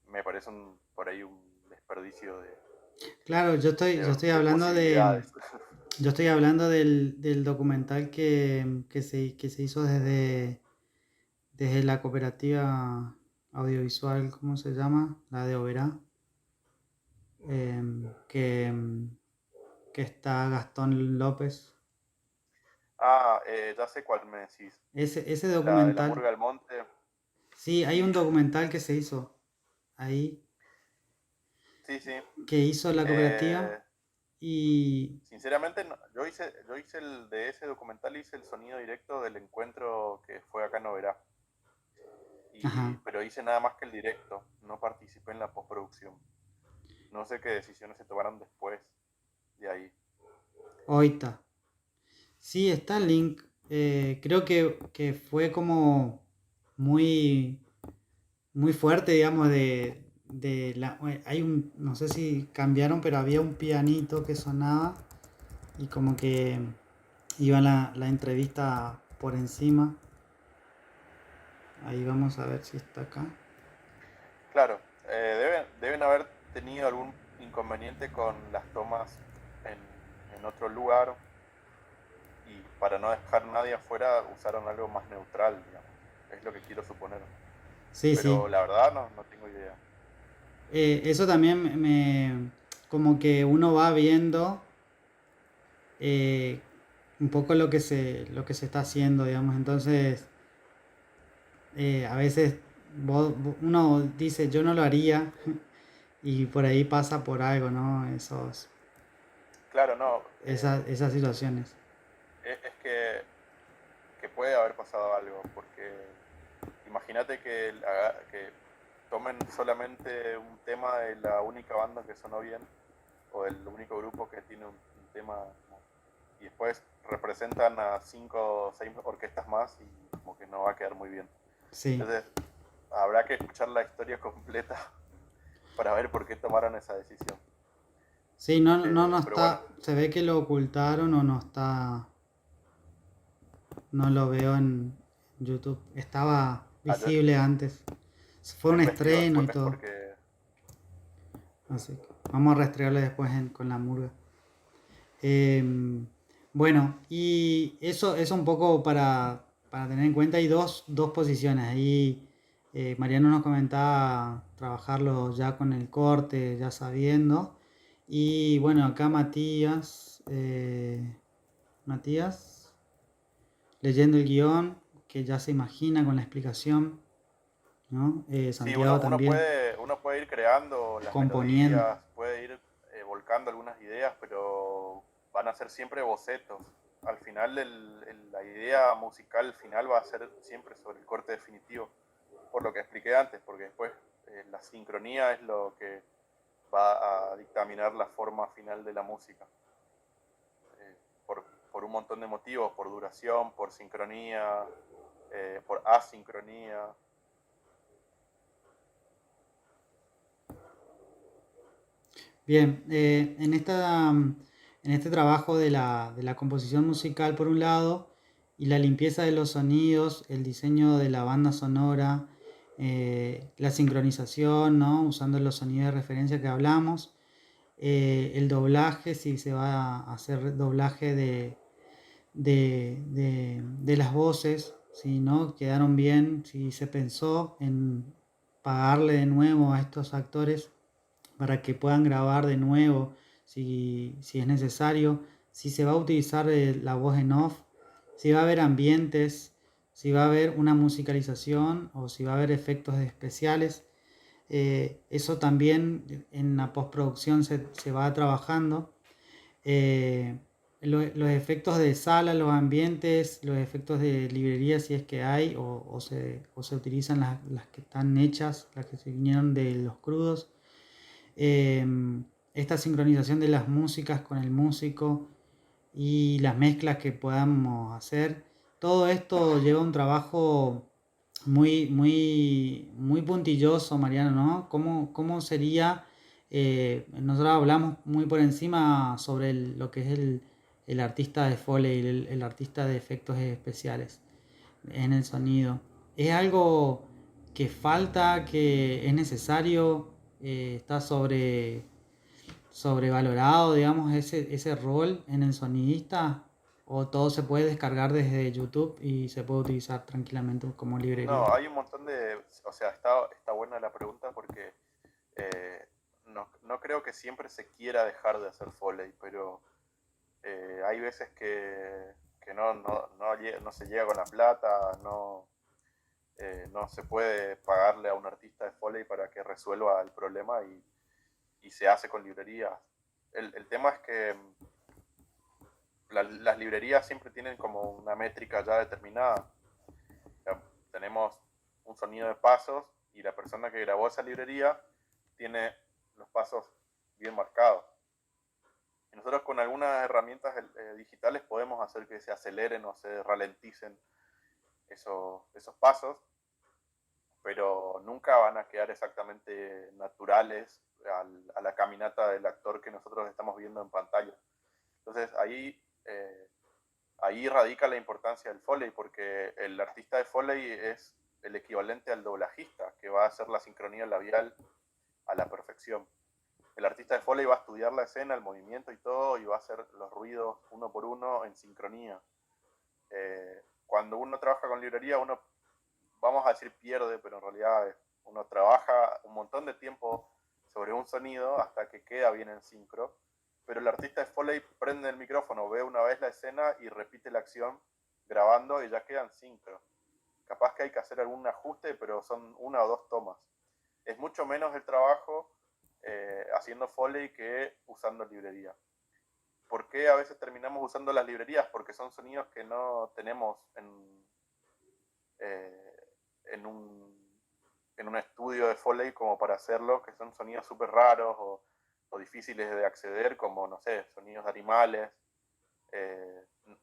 me parece por ahí un desperdicio de, Claro, yo estoy de hablando posibilidades. yo estoy hablando del documental que se hizo desde la cooperativa audiovisual, ¿cómo se llama? La de Oberá, que, que está Gastón López. Ya sé cuál me decís. Ese La de la documental, Murga del Monte. sí, hay Sí, un documental que se hizo ahí, sí, sí. que hizo la cooperativa y... Sinceramente, yo hice el de ese documental, hice el sonido directo del encuentro que fue acá en Oberá. Ajá, Pero hice nada más que el directo, no participé en la postproducción. No sé qué decisiones se tomaron después de ahí. ahorita. Sí, está el link. Creo que fue como muy, muy fuerte, digamos, hay no sé si cambiaron, pero había un pianito que sonaba y como que iba la entrevista por encima. Ahí vamos a ver si está acá. Claro, deben haber tenido algún inconveniente con las tomas en otro lugar y para no dejar a nadie afuera usaron algo más neutral, digamos. Es lo que quiero suponer. Sí, sí. Pero la verdad no tengo idea. Eso también como que uno va viendo eh, un poco lo que se está haciendo, digamos. Entonces, a veces uno dice, yo no lo haría, y por ahí pasa por algo, ¿no? Claro, no. Esas situaciones. Es que puede haber pasado algo, porque imagínate que tomen solamente un tema de la única banda que sonó bien, o del único grupo que tiene un tema, y después representan a 5 o 6 orquestas más y como que no va a quedar muy bien. Sí. Entonces habrá que escuchar la historia completa para ver por qué tomaron esa decisión. Sí, no Pero bueno, está, se ve que lo ocultaron o no está, no lo veo en YouTube. Estaba yo visible antes. Fue lo un investigo estreno y después todo. porque... Así que vamos a rastrearle después con la murga. Bueno, y eso un poco para tener en cuenta. Hay dos posiciones. Ahí Mariano nos comentaba trabajarlo ya con el corte, ya sabiendo. Y bueno, acá Matías, leyendo el guión, que ya se imagina con la explicación. ¿no? Sí, Santiago también uno puede ir creando las componiendo. melodías, puede ir volcando algunas ideas, pero van a ser siempre bocetos. Al final la idea musical final va a ser siempre sobre el corte definitivo, por lo que expliqué antes, porque después la sincronía es lo que va a dictaminar la forma final de la música. Eh, por un montón de motivos, por duración, por sincronía, por asincronía. Bien, en este trabajo de la composición musical por un lado y la limpieza de los sonidos, el diseño de la banda sonora, la sincronización, ¿no? Usando los sonidos de referencia que hablamos, el doblaje, si se va a hacer doblaje de las voces, si no quedaron bien, si se pensó en pagarle de nuevo a estos actores para que puedan grabar de nuevo si es necesario, si se va a utilizar la voz en off, si va a haber ambientes, si va a haber una musicalización o si va a haber efectos especiales. Eso también en la postproducción se va trabajando. Eh, los efectos de sala, los ambientes, los efectos de librería si es que hay o se utilizan las que están hechas, las que se vinieron de los crudos. Eh, Esta sincronización de las músicas con el músico y las mezclas que podamos hacer, todo esto lleva un trabajo muy puntilloso, Mariano, ¿no? ¿Cómo sería? Nosotros hablamos muy por encima sobre lo que es el artista de Foley, el artista de efectos especiales en el sonido. Es algo que falta, que es necesario, está sobrevalorado, digamos, ese rol en el sonidista, o todo se puede descargar desde YouTube y se puede utilizar tranquilamente como librería. No, hay un montón de... O sea, está buena la pregunta porque no creo que siempre se quiera dejar de hacer Foley, pero hay veces que no se llega con la plata, no se puede pagarle a un artista de Foley para que resuelva el problema y se hace con librerías. El tema es que las librerías siempre tienen como una métrica ya determinada. O sea, tenemos un sonido de pasos y la persona que grabó esa librería tiene los pasos bien marcados. Y nosotros con algunas herramientas digitales podemos hacer que se aceleren o se ralenticen esos pasos, pero nunca van a quedar exactamente naturales a la caminata del actor que nosotros estamos viendo en pantalla. Entonces ahí radica la importancia del Foley, porque el artista de Foley es el equivalente al doblajista, que va a hacer la sincronía labial a la perfección. El artista de Foley va a estudiar la escena, el movimiento y todo, y va a hacer los ruidos uno por uno en sincronía. Cuando uno trabaja con librería, uno, vamos a decir pierde, pero en realidad uno trabaja un montón de tiempo sobre un sonido hasta que queda bien en sincro, pero el artista de Foley prende el micrófono, ve una vez la escena y repite la acción grabando y ya queda en sincro. Capaz que hay que hacer algún ajuste, pero son una o dos tomas. Es mucho menos el trabajo haciendo Foley que usando librería. ¿Por qué a veces terminamos usando las librerías? Porque son sonidos que no tenemos en un estudio de Foley como para hacerlo, que son sonidos súper raros o difíciles de acceder, como, no sé, sonidos de animales.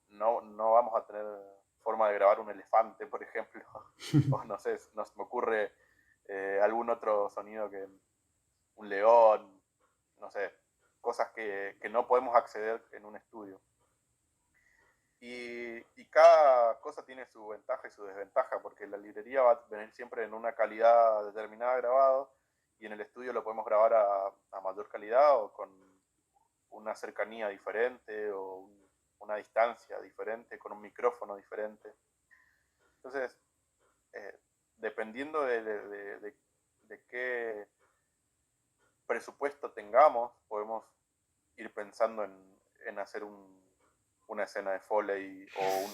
No vamos a tener forma de grabar un elefante, por ejemplo, o no sé, no se me ocurre algún otro sonido que un león, no sé, cosas que no podemos acceder en un estudio. Y cada cosa tiene su ventaja y su desventaja, porque la librería va a venir siempre en una calidad determinada grabado, y en el estudio lo podemos grabar a mayor calidad o con una cercanía diferente o una distancia diferente, con un micrófono diferente. Entonces, dependiendo de qué presupuesto tengamos, podemos ir pensando en hacer una escena de Foley o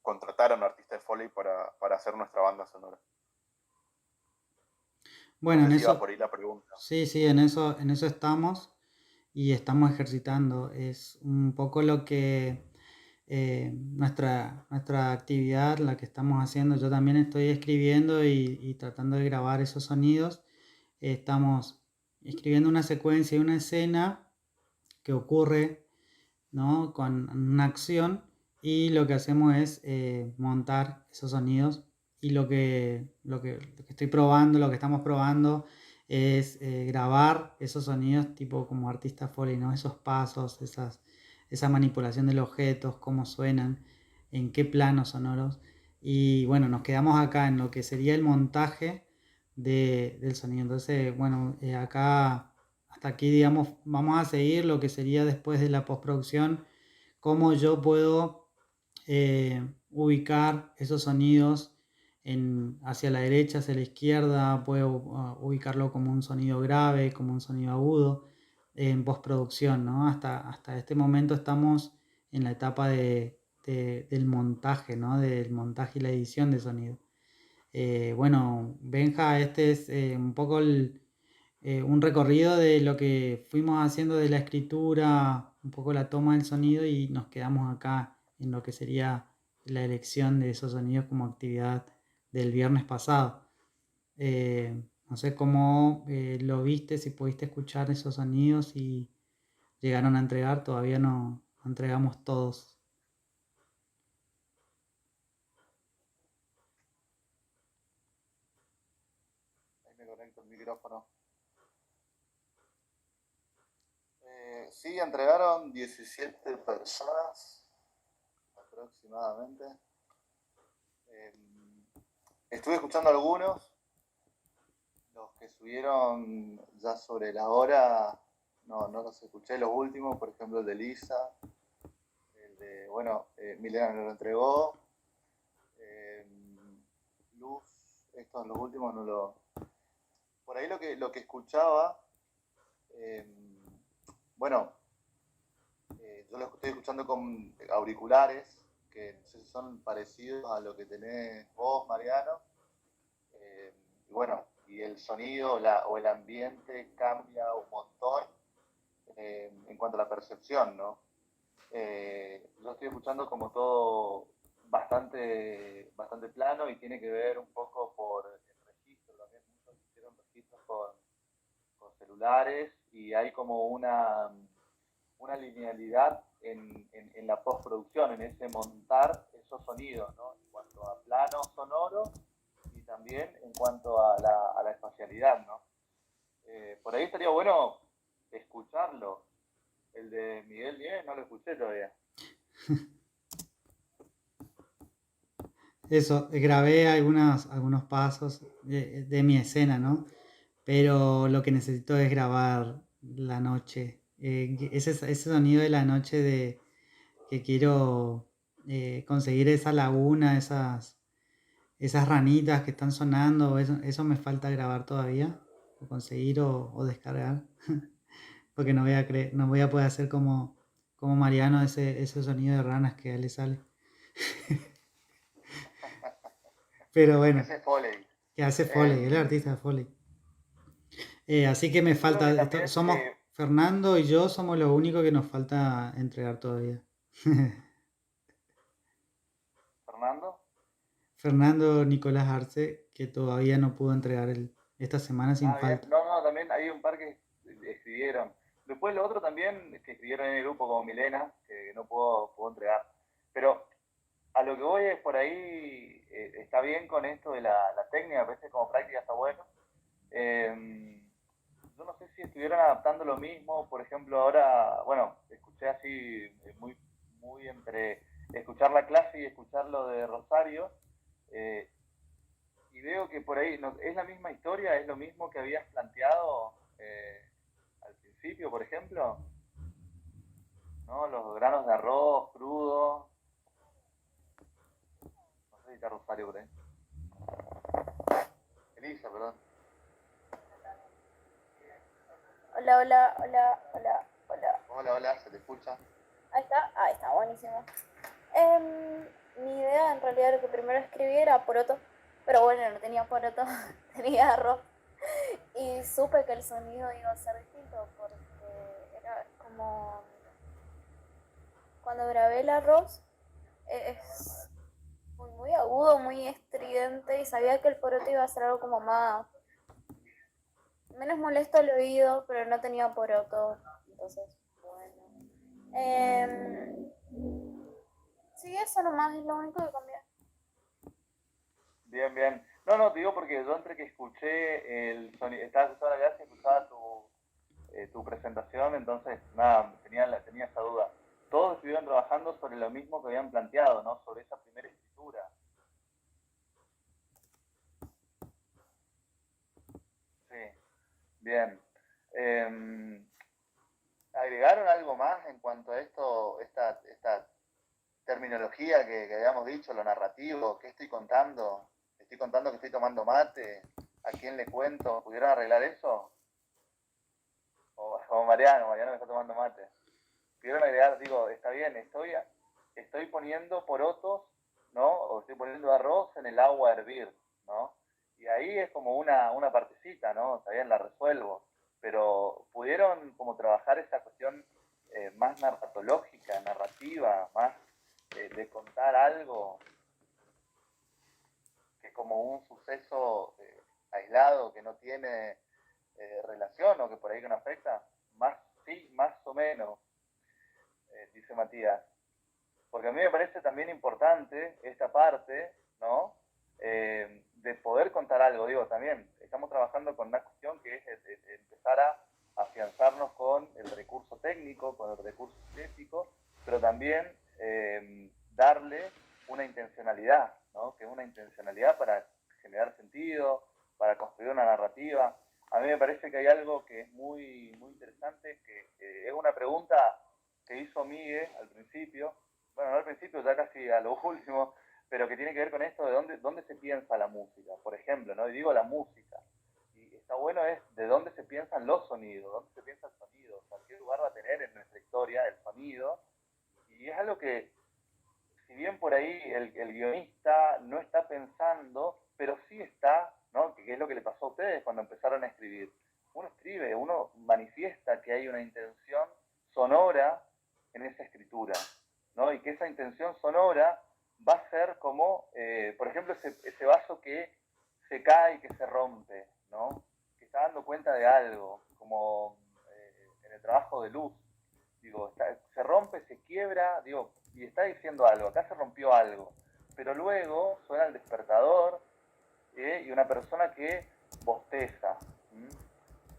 contratar a un artista de Foley para hacer nuestra banda sonora. Bueno, No en sé si va eso, por ahí la pregunta. sí, en eso estamos y estamos ejercitando. Es un poco lo que nuestra actividad, la que estamos haciendo. Yo también estoy escribiendo y tratando de grabar esos sonidos. Estamos escribiendo una secuencia y una escena que ocurre, ¿no? Con una acción y lo que hacemos es montar esos sonidos y lo que estoy probando, lo que estamos probando es grabar esos sonidos tipo como artista Foley, ¿no? Esos pasos, esa manipulación de los objetos, cómo suenan, en qué planos sonoros. Y bueno, nos quedamos acá en lo que sería el montaje del sonido. Entonces, bueno, acá hasta aquí, digamos, vamos a seguir lo que sería después de la postproducción, cómo yo puedo ubicar esos sonidos hacia la derecha, hacia la izquierda, puedo ubicarlo como un sonido grave, como un sonido agudo, en postproducción, ¿no? Hasta este momento estamos en la etapa del montaje, ¿no? Del montaje y la edición de sonido. Bueno, Benja, este es un poco un recorrido de lo que fuimos haciendo de la escritura, un poco la toma del sonido y nos quedamos acá en lo que sería la elección de esos sonidos como actividad del viernes pasado. No sé cómo lo viste, si pudiste escuchar esos sonidos y llegaron a entregar, todavía no entregamos todos. Ahí me conecto el micrófono. Sí, entregaron 17 personas aproximadamente. Eh, Estuve escuchando algunos, los que subieron ya sobre la hora, no los escuché, los últimos, por ejemplo el de Lisa, el de, bueno, Milena me lo entregó, eh, Luz, estos los últimos no lo... Por ahí lo que escuchaba, eh, bueno, yo lo estoy escuchando con auriculares, que no sé si son parecidos a lo que tenés vos, Mariano. Y bueno, y el sonido o el ambiente cambia un montón en cuanto a la percepción, ¿no? Yo estoy escuchando como todo bastante plano y tiene que ver un poco por el registro también. Muchos hicieron registros con celulares y hay como una linealidad en la postproducción, en ese montar esos sonidos, ¿no? En cuanto a plano sonoro y también en cuanto a la espacialidad, ¿no? Por ahí estaría bueno escucharlo. El de Miguel Nieves no lo escuché todavía. Eso, grabé algunos pasos de mi escena, ¿no? Pero lo que necesito es grabar la noche. Ese sonido de la noche de que quiero conseguir esa laguna, esas ranitas que están sonando, eso me falta grabar todavía, o conseguir o descargar, porque no voy a poder hacer como Mariano ese sonido de ranas que a él le sale. Pero bueno, Ese es Foley. que hace Foley, él es artista de Foley. Así que me Yo creo falta, que también, somos Fernando y yo somos los únicos que nos falta entregar todavía. Fernando. Fernando Nicolás Arce, que todavía no pudo entregar esta semana sin Ah, bien. falta. No, también hay un par que escribieron. Después lo otro también que escribieron en el grupo como Milena, que no puedo entregar. Pero a lo que voy es por ahí, está bien con esto de la técnica, a veces como práctica está bueno. Yo no sé si estuvieron adaptando lo mismo, por ejemplo, ahora, bueno, escuché así muy entre escuchar la clase y escuchar lo de Rosario, eh, y veo que por ahí es la misma historia, es lo mismo que habías planteado al principio, por ejemplo, ¿no? Los granos de arroz crudo, no sé si está Rosario por ahí. Elisa, perdón. Hola, hola, hola, hola, hola. Hola, se te escucha. Ahí está, buenísimo. Mi idea en realidad lo que primero escribí era poroto, pero bueno, no tenía poroto, tenía arroz. Y supe que el sonido iba a ser distinto porque era como cuando grabé el arroz, es muy agudo, muy estridente y sabía que el poroto iba a ser algo como más, menos molesto al oído, pero no tenía poroto, entonces, bueno. Em, sí, eso nomás es lo único que cambié. Bien, bien. No, no, te digo porque yo entre que escuché el sonido, estaba escuchando la clase, escuchaba tu presentación, entonces, nada, tenía esa duda. Todos estuvieron trabajando sobre lo mismo que habían planteado, ¿no? Sobre esa primera escritura. Sí, bien. Eh, ¿Agregaron algo más en cuanto a esto, esta terminología que habíamos dicho, lo narrativo? ¿Qué estoy contando? ¿Estoy contando que estoy tomando mate? ¿A quién le cuento? ¿Pudieron arreglar eso? O Mariano me está tomando mate. Pudieron agregar, digo, está bien, estoy poniendo porotos, ¿no? O estoy poniendo arroz en el agua a hervir, ¿no? Y ahí es como una partecita, ¿no? Está bien, la resuelvo. Pero pudieron como trabajar esa cuestión más narratológica, narrativa, más de contar algo que como un suceso aislado que no tiene relación o que por ahí que no afecta, más sí, más o menos, dice Matías. Porque a mí me parece también importante esta parte, ¿no? De poder contar algo. Digo, también estamos trabajando con una cuestión que es empezar a afianzarnos con el recurso técnico, con el recurso estético, pero también darle una intencionalidad, ¿no? Que es una intencionalidad para generar sentido, para construir una narrativa. A mí me parece que hay algo que es muy, muy interesante, que es una pregunta que hizo Miguel al principio, bueno, no al principio, ya casi a lo último, pero que tiene que ver con esto de dónde se piensa la música, por ejemplo, ¿no? Y digo la música. Y está bueno es de dónde se piensan los sonidos, dónde se piensa el sonido, o sea, qué lugar va a tener en nuestra historia el sonido. Y es algo que, si bien por ahí el guionista no está pensando, pero sí está, ¿no? Que es lo que le pasó a ustedes cuando empezaron a escribir. Uno escribe, uno manifiesta que hay una intención sonora en esa escritura, ¿no? Y que esa intención sonora va a ser como, por ejemplo, ese vaso que se cae y que se rompe, ¿no? Que está dando cuenta de algo, como en el trabajo de Luz. Digo, se rompe, se quiebra, digo, y está diciendo algo, acá se rompió algo. Pero luego suena el despertador y una persona que bosteza.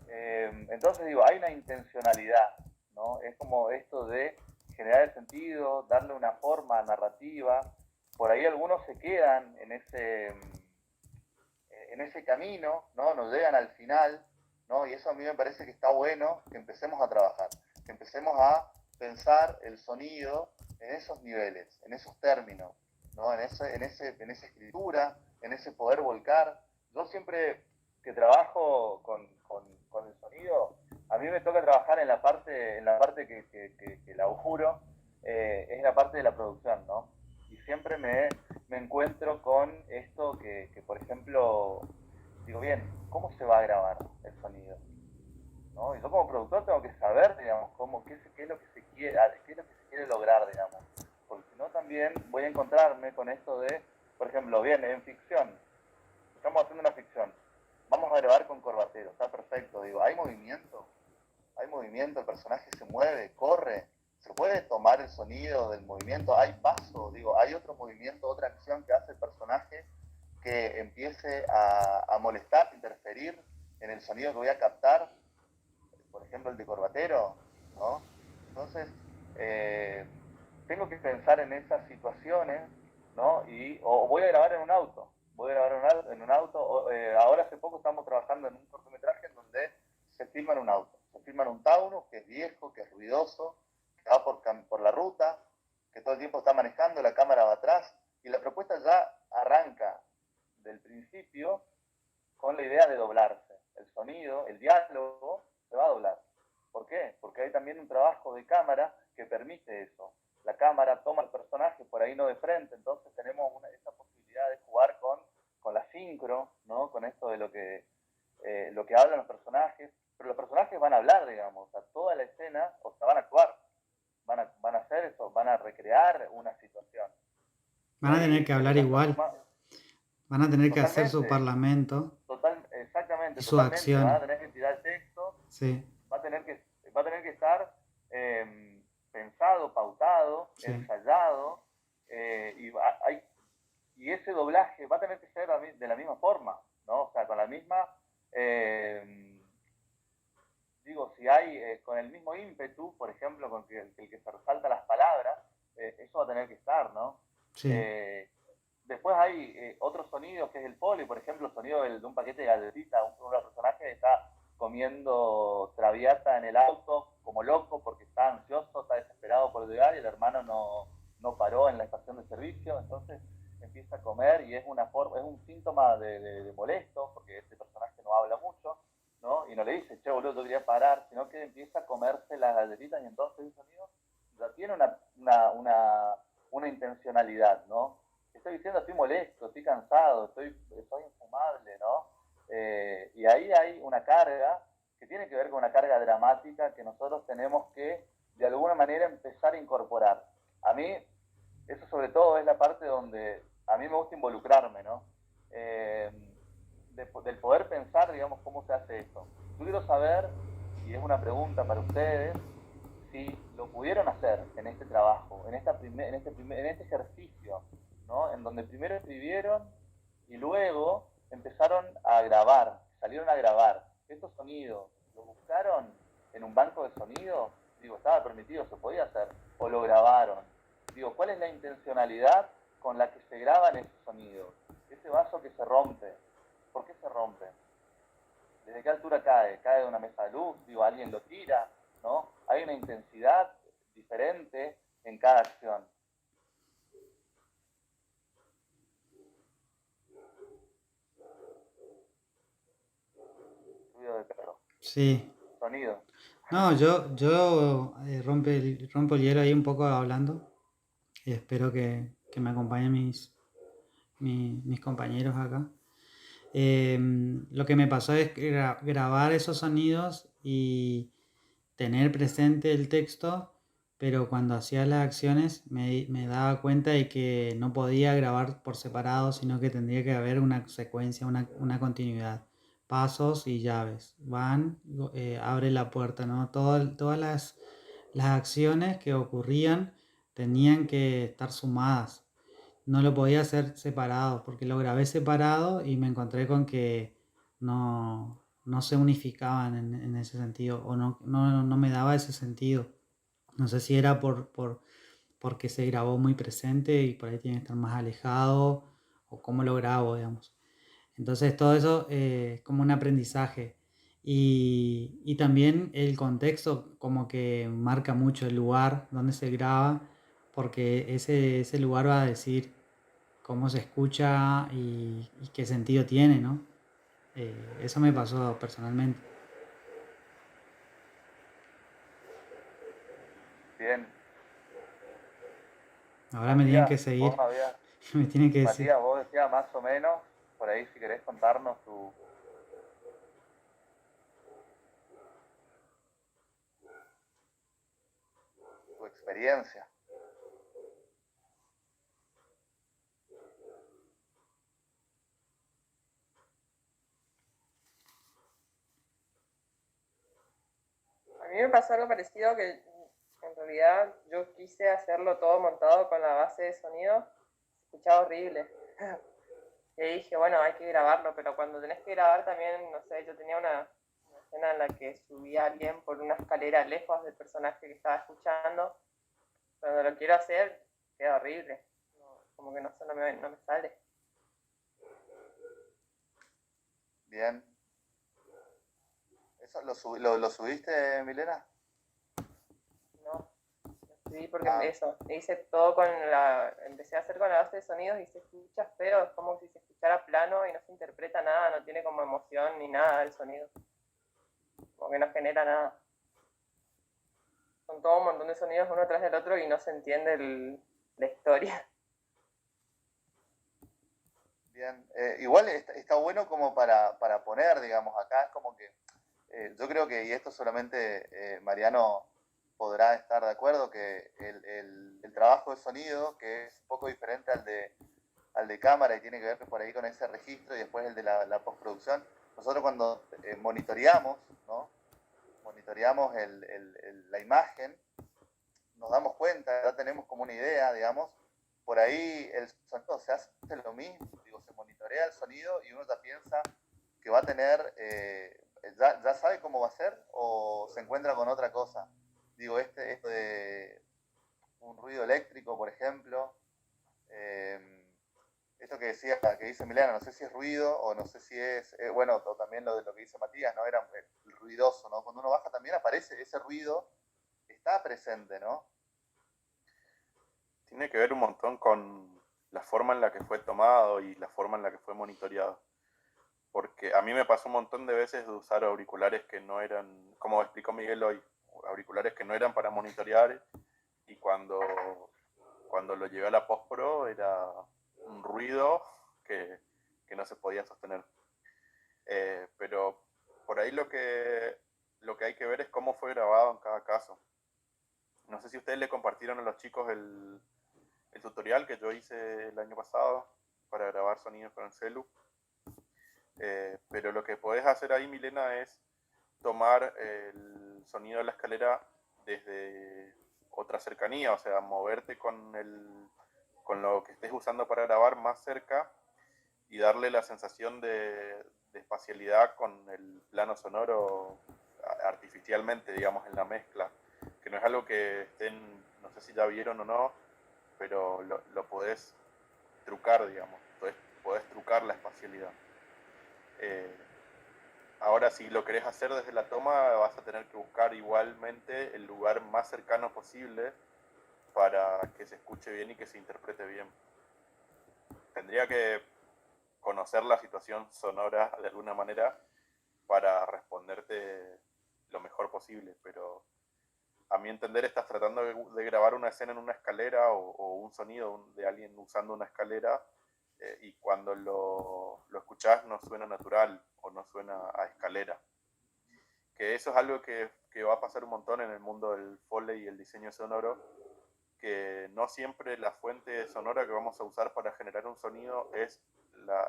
Entonces digo, hay una intencionalidad, ¿no? Es como esto de generar el sentido, darle una forma narrativa. Por ahí algunos se quedan en ese camino, ¿no? Nos llegan al final, ¿no? Y eso a mí me parece que está bueno que empecemos a trabajar, que empecemos a pensar el sonido en esos niveles, en esos términos, ¿no? En esa escritura, en ese poder volcar. Yo siempre que trabajo con el sonido, a mí me toca trabajar en la parte que la juro, es la parte de la producción, ¿no? Y siempre me encuentro con esto que, por ejemplo, digo, bien, ¿cómo se va a grabar el sonido? ¿No? Y yo como productor tengo que saber, digamos, qué es lo que se quiere, qué es lo que se quiere lograr, digamos. Porque si no también voy a encontrarme con esto de, por ejemplo, bien, en ficción, estamos haciendo una ficción, vamos a grabar con Corbatero, está perfecto, digo, hay movimiento, el personaje se mueve, corre, se puede tomar el sonido del movimiento, hay paso, digo, hay otro movimiento, otra acción que hace el personaje que empiece a molestar, interferir en el sonido que voy a captar, por ejemplo el de Corbatero, ¿no? Entonces, tengo que pensar en esas situaciones, ¿no? O voy a grabar en un auto, en un auto, ahora hace poco estamos trabajando en un cortometraje en donde se filma en un auto, se filma en un Taunus que es viejo, que es ruidoso, que va por la ruta, que todo el tiempo está manejando, la cámara va atrás, y la propuesta ya arranca del principio con la idea de doblarse. El sonido, el diálogo, se va a doblar. ¿Por qué? Porque hay también un trabajo de cámara que permite eso. La cámara toma el personaje por ahí no de frente, entonces tenemos esa posibilidad de jugar con la sincro, ¿no? Con esto de lo que lo que hablan los personajes, pero los personajes van a hablar, digamos, o sea, toda la escena, o sea, van a actuar, van a hacer eso, van a recrear una situación. Van a Y tener que hablar eso está igual, sumado van a tener que hacer su totalmente, parlamento exactamente, y sus totalmente, van a acciones. tener que tirar el texto, Sí, va a tener que estar pensado, pautado, sí, ensayado, y ese doblaje va a tener que ser de la misma forma, ¿no? O sea, con la misma, digo, si hay con el mismo ímpetu, por ejemplo, con el que se resalta las palabras, eso va a tener que estar, ¿no? sí, Después hay otros sonidos, que es el poli, por ejemplo, el sonido de un paquete de galletitas, un personaje está comiendo traviata en el auto como loco porque está ansioso, está desesperado por llegar y el hermano no paró en la estación de servicio, entonces empieza a comer y es un síntoma de molesto porque este personaje no habla mucho, ¿no? Y no le dice, che, boludo, yo quería parar, sino que empieza a comerse las galletitas y entonces el sonido ya tiene una intencionalidad, ¿no? Estoy diciendo, estoy molesto, estoy cansado, soy infumable, ¿no? Y ahí hay una carga que tiene que ver con una carga dramática que nosotros tenemos que, de alguna manera, empezar a incorporar. A mí, eso sobre todo es la parte donde a mí me gusta involucrarme, ¿no? Del poder pensar, digamos, cómo se hace esto. Yo quiero saber, y es una pregunta para ustedes, si lo pudieron hacer en este trabajo, en este ejercicio, ¿no? En donde primero escribieron y luego empezaron a grabar, salieron a grabar. Estos sonidos, ¿los buscaron en un banco de sonido? Digo, estaba permitido, se podía hacer, o lo grabaron. Digo, ¿cuál es la intencionalidad con la que se graban esos sonidos? Ese vaso que se rompe, ¿por qué se rompe? ¿Desde qué altura cae? ¿Cae de una mesa de luz? Digo, ¿alguien lo tira? ¿No? Hay una intensidad diferente en cada acción. Ruido de perro. sí. Sonido. No, yo rompo el hielo ahí un poco hablando. Y espero que me acompañen mis compañeros acá. Lo que me pasó es grabar esos sonidos y tener presente el texto, pero cuando hacía las acciones me daba cuenta de que no podía grabar por separado, sino que tendría que haber una secuencia, una continuidad. Pasos y llaves. Van, abre la puerta, ¿no? Todas las acciones que ocurrían tenían que estar sumadas. No lo podía hacer separado, porque lo grabé separado y me encontré con que no se unificaban en ese sentido, o no me daba ese sentido. No sé si era porque se grabó muy presente y por ahí tiene que estar más alejado, o cómo lo grabo, digamos. Entonces todo eso es como un aprendizaje. Y también el contexto como que marca mucho el lugar donde se graba, porque ese lugar va a decir cómo se escucha y qué sentido tiene, ¿no? Eso me pasó personalmente. Bien. Ahora me tienen que Matías, seguir, me tienen que decir. Matías, vos decías más o menos, por ahí si querés contarnos tu experiencia. A mí me pasó algo parecido, que en realidad yo quise hacerlo todo montado con la base de sonido, se escuchaba horrible. Y dije, bueno, hay que grabarlo, pero cuando tenés que grabar también, no sé, yo tenía una escena en la que subía a alguien por una escalera lejos del personaje que estaba escuchando. Cuando lo quiero hacer, queda horrible. Como que no me sale. Bien. ¿Eso lo subiste, Milena? No, sí, porque Ah. eso, hice todo empecé a hacer con la base de sonidos y se escucha feo, es como si se escuchara plano y no se interpreta nada, no tiene como emoción ni nada el sonido, como que no genera nada. Son todo un montón de sonidos uno tras del otro y no se entiende la historia. Bien. Igual está bueno como para poner poner, digamos, acá es como que yo creo que, y esto solamente Mariano podrá estar de acuerdo, que el trabajo de sonido, que es un poco diferente al de cámara y tiene que ver por ahí con ese registro y después el de la postproducción, nosotros cuando monitoreamos, ¿no? Monitoreamos la imagen, nos damos cuenta, ya tenemos como una idea, digamos, por ahí el sonido se hace lo mismo, digo, se monitorea el sonido y uno ya piensa que va a tener, ya sabe cómo va a ser o se encuentra con otra cosa. Digo, esto de un ruido eléctrico, por ejemplo, esto que dice Milena, no sé si es ruido o no sé si es, bueno, o también lo de lo que dice Matías, ¿no? Era el ruidoso, ¿no? Cuando uno baja también aparece ese ruido, está presente, ¿no? Tiene que ver un montón con la forma en la que fue tomado y la forma en la que fue monitoreado. Porque a mí me pasó un montón de veces de usar auriculares que no eran, como explicó Miguel hoy, auriculares que no eran para monitorear, y cuando lo llevé a la post-pro era un ruido que no se podía sostener. Pero por ahí lo que hay que ver es cómo fue grabado en cada caso. No sé si ustedes le compartieron a los chicos el tutorial que yo hice el año pasado para grabar sonidos con el celu. Pero lo que podés hacer ahí, Milena, es tomar el sonido de la escalera desde otra cercanía, o sea, moverte con lo que estés usando para grabar más cerca y darle la sensación de espacialidad con el plano sonoro artificialmente, digamos, en la mezcla, que no es algo que estén, no sé si ya vieron o no, pero lo podés trucar, digamos, podés trucar la espacialidad. Ahora, si lo querés hacer desde la toma, vas a tener que buscar igualmente el lugar más cercano posible para que se escuche bien y que se interprete bien. Tendría que conocer la situación sonora de alguna manera para responderte lo mejor posible, pero a mi entender estás tratando de grabar una escena en una escalera o un sonido de alguien usando una escalera, y cuando lo escuchás no suena natural o no suena a escalera. Que eso es algo que va a pasar un montón en el mundo del Foley y el diseño sonoro, que no siempre la fuente sonora que vamos a usar para generar un sonido es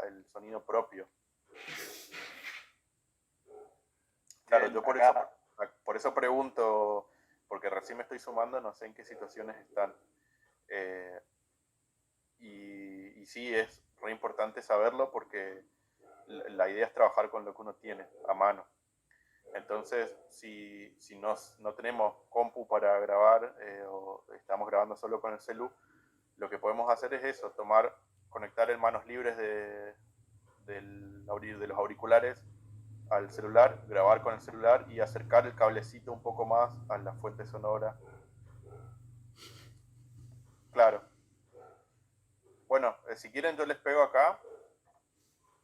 el sonido propio. Claro, yo por eso pregunto, porque recién me estoy sumando, no sé en qué situaciones están. Y sí, es re importante saberlo porque la idea es trabajar con lo que uno tiene a mano. Entonces, si no tenemos compu para grabar, o estamos grabando solo con el celu, lo que podemos hacer es eso, conectar en manos libres de los auriculares al celular, grabar con el celular y acercar el cablecito un poco más a la fuente sonora. Claro. Bueno, si quieren yo les pego acá.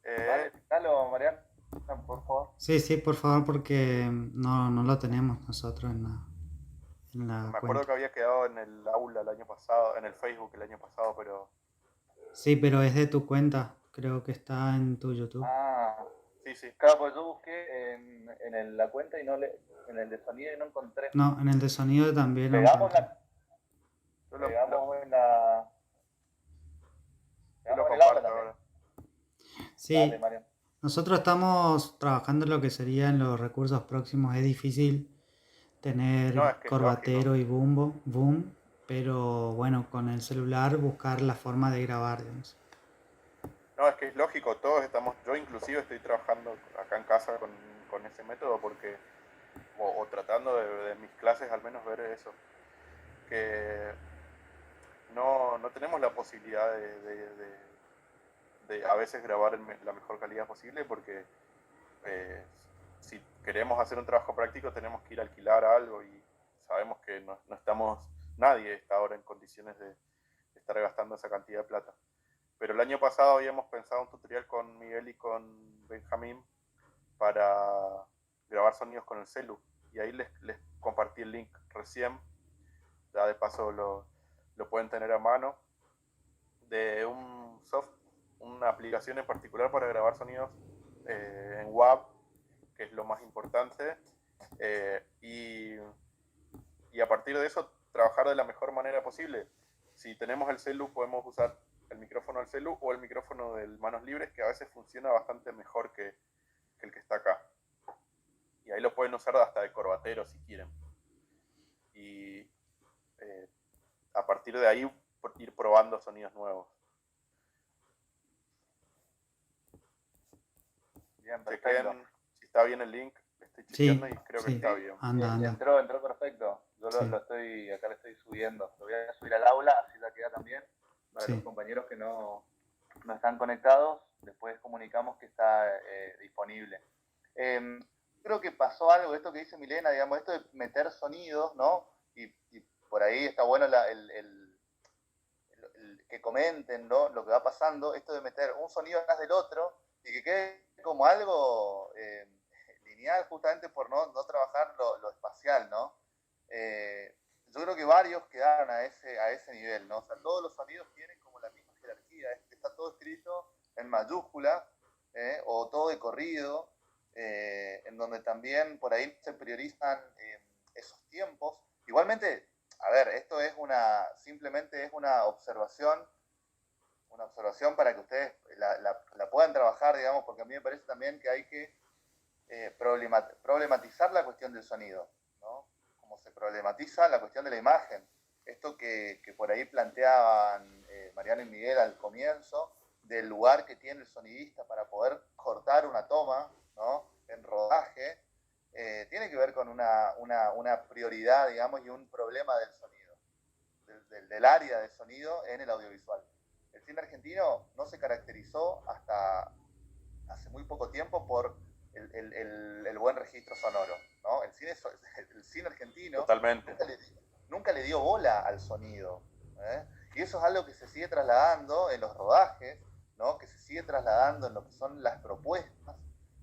Vale, dalo, Mariano, por favor. Sí, por favor, porque no lo tenemos nosotros en la Me acuerdo cuenta. que había quedado en el aula el año pasado, en el Facebook el año pasado, pero... Sí, pero es de tu cuenta. Creo que está en tu YouTube. Ah, Sí. claro, pues yo busqué en la cuenta y en el de sonido y no encontré. No, en el de sonido también lo Pegamos encontré. pegamos en la... Yo lo Pegamos en el aula comparto también. ahora. Sí, Dale, Mariano. nosotros estamos trabajando en lo que serían los recursos próximos. Es difícil tener No, es que es corbatero lógico. y boom, pero bueno, con el celular buscar la forma de grabar, digamos. No, es que es lógico, yo inclusive estoy trabajando acá en casa con ese método porque, o tratando de mis clases al menos ver eso, que no tenemos la posibilidad de a veces grabar en la mejor calidad posible porque si queremos hacer un trabajo práctico tenemos que ir a alquilar algo y sabemos que no estamos, nadie está ahora en condiciones de estar gastando esa cantidad de plata. Pero el año pasado habíamos pensado un tutorial con Miguel y con Benjamín para grabar sonidos con el celu. Y ahí les compartí el link recién. Ya de paso lo pueden tener a mano. De una aplicación en particular para grabar sonidos en WAV, que es lo más importante, y a partir de eso trabajar de la mejor manera posible. Si tenemos el celu, podemos usar el micrófono del celu o el micrófono del manos libres, que a veces funciona bastante mejor que el que está acá. Y ahí lo pueden usar hasta de corbatero si quieren. Y a partir de ahí ir probando sonidos nuevos. Bien, perfecto. Chequen si está bien el link. Estoy chequeando y creo que está bien. Anda. Entró perfecto. Yo Sí. acá lo estoy subiendo. Lo voy a subir al aula, así ya queda también. Para Sí. los compañeros que no están conectados, después comunicamos que está disponible. Creo que pasó algo, esto que dice Milena, digamos, esto de meter sonidos, ¿no? Y por ahí está bueno que comenten, ¿no?, lo que va pasando, esto de meter un sonido atrás del otro y que quede como algo lineal, justamente por no trabajar lo espacial, ¿no? Yo creo que varios quedaron a ese nivel, ¿no? O sea, todos los sonidos tienen como la misma jerarquía, está todo escrito en mayúsculas, o todo de corrido, en donde también por ahí se priorizan esos tiempos. Igualmente, a ver, esto es simplemente es una observación para que ustedes la puedan trabajar, digamos, porque a mí me parece también que hay que problematizar la cuestión del sonido, ¿no? Como se problematiza la cuestión de la imagen. Esto que por ahí planteaban Mariano y Miguel al comienzo, del lugar que tiene el sonidista para poder cortar una toma, ¿no?, en rodaje, tiene que ver con una prioridad, digamos, y un problema del sonido, del área de sonido en el audiovisual. El cine argentino no se caracterizó hasta hace muy poco tiempo por el buen registro sonoro, ¿no? El cine argentino Totalmente. nunca le dio bola al sonido, ¿eh? Y eso es algo que se sigue trasladando en los rodajes, ¿no?, que se sigue trasladando en lo que son las propuestas.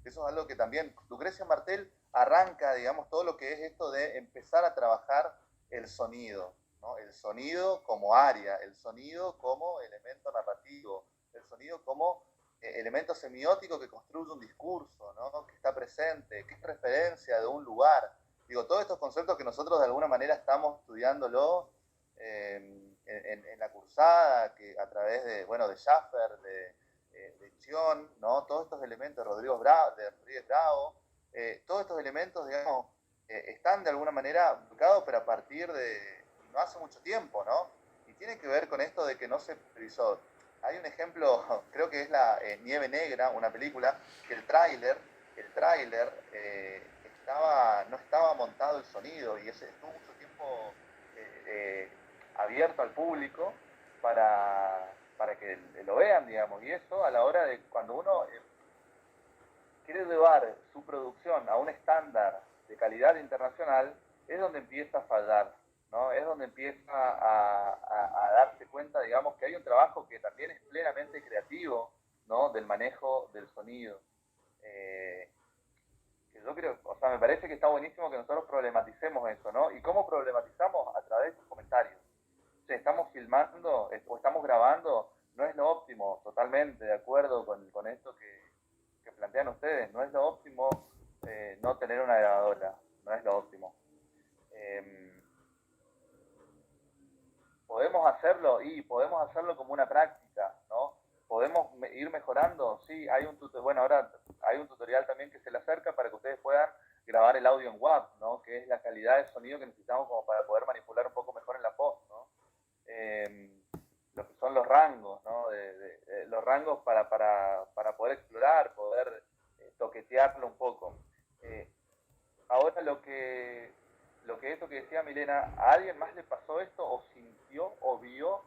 Eso es algo que también Lucrecia Martel arranca, digamos, todo lo que es esto de empezar a trabajar el sonido, ¿no? El sonido como área, el sonido como elemento narrativo, el sonido como elemento semiótico que construye un discurso, ¿no?, que está presente, que es referencia de un lugar. Digo, todos estos conceptos que nosotros de alguna manera estamos estudiándolo en la cursada, que a través de Schaffer, de Chion, ¿no?, todos estos elementos de Rodríguez Bravo, todos estos elementos, digamos, están de alguna manera buscados, pero a partir de no hace mucho tiempo, ¿no? Y tiene que ver con esto de que no se priorizó. Hay un ejemplo, creo que es la Nieve Negra, una película, que el tráiler no estaba montado el sonido y ese estuvo mucho tiempo abierto al público para que lo vean, digamos, y eso a la hora de cuando uno quiere llevar su producción a un estándar de calidad internacional, es donde empieza a fallar, ¿no? Es donde empieza a darse cuenta, digamos, que hay un trabajo que también es plenamente creativo, ¿no?, del manejo del sonido. Yo creo, o sea, me parece que está buenísimo que nosotros problematicemos eso, ¿no? ¿Y cómo problematizamos? A través de sus comentarios. O sea, estamos filmando o estamos grabando, no es lo óptimo, totalmente de acuerdo con esto que plantean ustedes, no es lo óptimo no tener una grabadora, no es lo óptimo. Podemos hacerlo como una práctica, ¿no? Podemos ir mejorando, sí, ahora hay un tutorial también que se le acerca para que ustedes puedan grabar el audio en WAV, ¿no?, que es la calidad de sonido que necesitamos como para poder manipular un poco mejor en la post, ¿no? Lo que son los rangos, ¿no?, los rangos para poder explorar, poder toquetearlo un poco. Ahora lo que esto que decía Milena, ¿a alguien más le pasó esto o sintió o vio,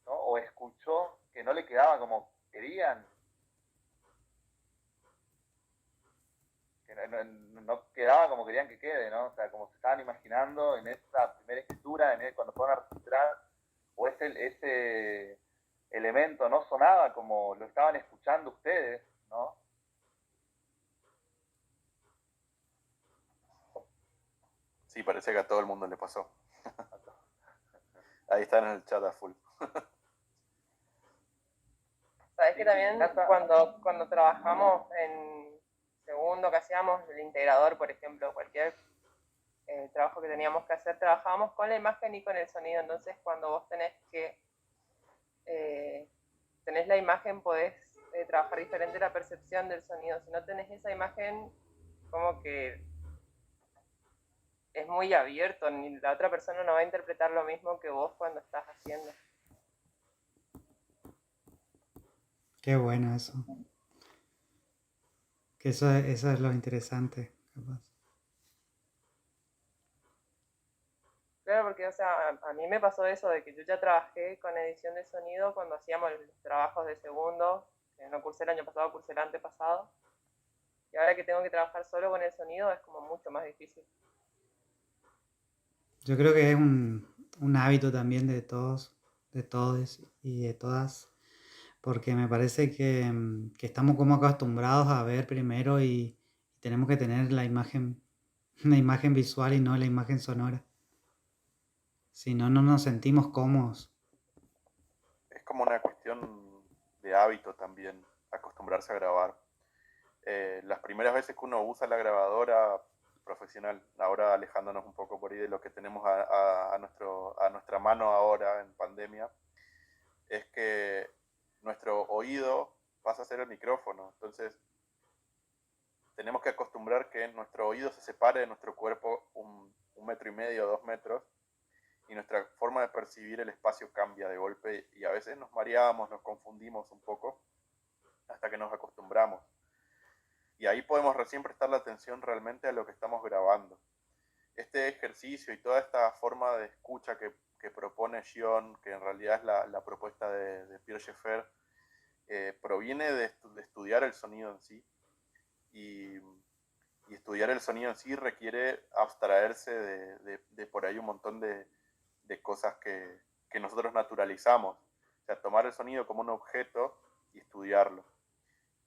¿no?, o escuchó que no le quedaba como querían? Que no quedaba como querían que quede, ¿no? O sea, como se estaban imaginando en esa primera escritura, cuando fueron a registrar, o ese elemento no sonaba como lo estaban escuchando ustedes, ¿no? Sí, parece que a todo el mundo le pasó. Ahí están en el chat a full. Sabes que también cuando trabajamos en segundo que hacíamos el integrador, por ejemplo, cualquier trabajo que teníamos que hacer, trabajábamos con la imagen y con el sonido. Entonces cuando vos tenés la imagen, podés trabajar diferente la percepción del sonido. Si no tenés esa imagen, como que es muy abierto, ni la otra persona no va a interpretar lo mismo que vos cuando estás haciendo. Qué bueno eso. Que eso es lo interesante, capaz. Claro, porque, o sea, a mí me pasó eso de que yo ya trabajé con edición de sonido cuando hacíamos los trabajos de segundo, que no cursé el año pasado, cursé el antepasado, y ahora que tengo que trabajar solo con el sonido es como mucho más difícil. Yo creo que es un hábito también de todos y de todas, porque me parece que estamos como acostumbrados a ver primero y tenemos que tener la imagen visual y no la imagen sonora. Si no, no nos sentimos cómodos. Es como una cuestión de hábito también, acostumbrarse a grabar. Las primeras veces que uno usa la grabadora profesional, ahora alejándonos un poco por ahí de lo que tenemos a nuestra mano ahora en pandemia, es que nuestro oído pasa a ser el micrófono. Entonces, tenemos que acostumbrar que nuestro oído se separe de nuestro cuerpo 1,5 metros, 2 metros, y nuestra forma de percibir el espacio cambia de golpe y a veces nos mareamos, nos confundimos un poco hasta que nos acostumbramos. Y ahí podemos recién prestar la atención realmente a lo que estamos grabando. Este ejercicio y toda esta forma de escucha que propone Gion, que en realidad es la propuesta de Pierre Schaeffer, proviene de estudiar el sonido en sí. Y estudiar el sonido en sí requiere abstraerse de por ahí un montón de cosas que nosotros naturalizamos. O sea, tomar el sonido como un objeto y estudiarlo.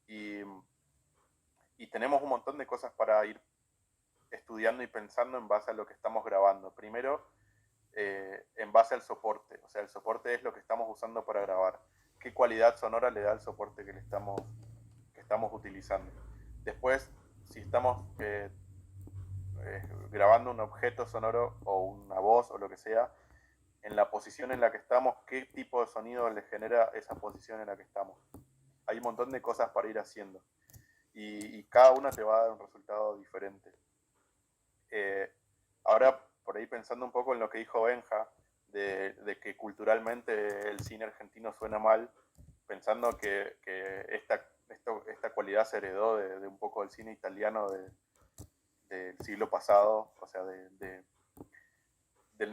Y tenemos un montón de cosas para ir estudiando y pensando en base a lo que estamos grabando. Primero, en base al soporte. O sea, el soporte es lo que estamos usando para grabar. ¿Qué cualidad sonora le da el soporte que estamos utilizando? Después, si estamos grabando un objeto sonoro o una voz o lo que sea, en la posición en la que estamos, ¿qué tipo de sonido le genera esa posición en la que estamos? Hay un montón de cosas para ir haciendo. Y cada una te va a dar un resultado diferente. Ahora, por ahí pensando un poco en lo que dijo Benja, de que culturalmente el cine argentino suena mal, pensando que esta cualidad se heredó de un poco del cine italiano del siglo pasado, o sea, del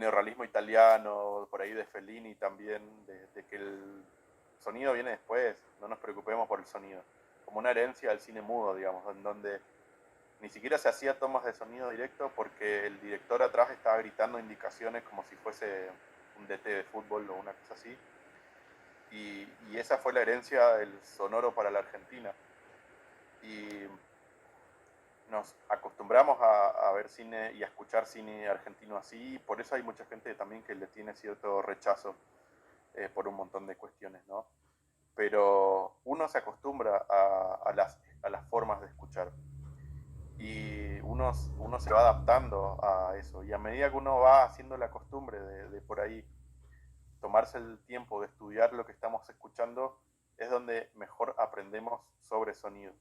neorrealismo italiano, por ahí de Fellini también, de que el sonido viene después, no nos preocupemos por el sonido, como una herencia del cine mudo, digamos, en donde ni siquiera se hacía tomas de sonido directo porque el director atrás estaba gritando indicaciones como si fuese un DT de fútbol o una cosa así. Y esa fue la herencia del sonoro para la Argentina. Y nos acostumbramos a ver cine y a escuchar cine argentino así, y por eso hay mucha gente también que le tiene cierto rechazo por un montón de cuestiones, ¿no? Pero uno se acostumbra a las formas de escuchar. Y uno se va adaptando a eso. Y a medida que uno va haciendo la costumbre de por ahí tomarse el tiempo de estudiar lo que estamos escuchando, es donde mejor aprendemos sobre sonido.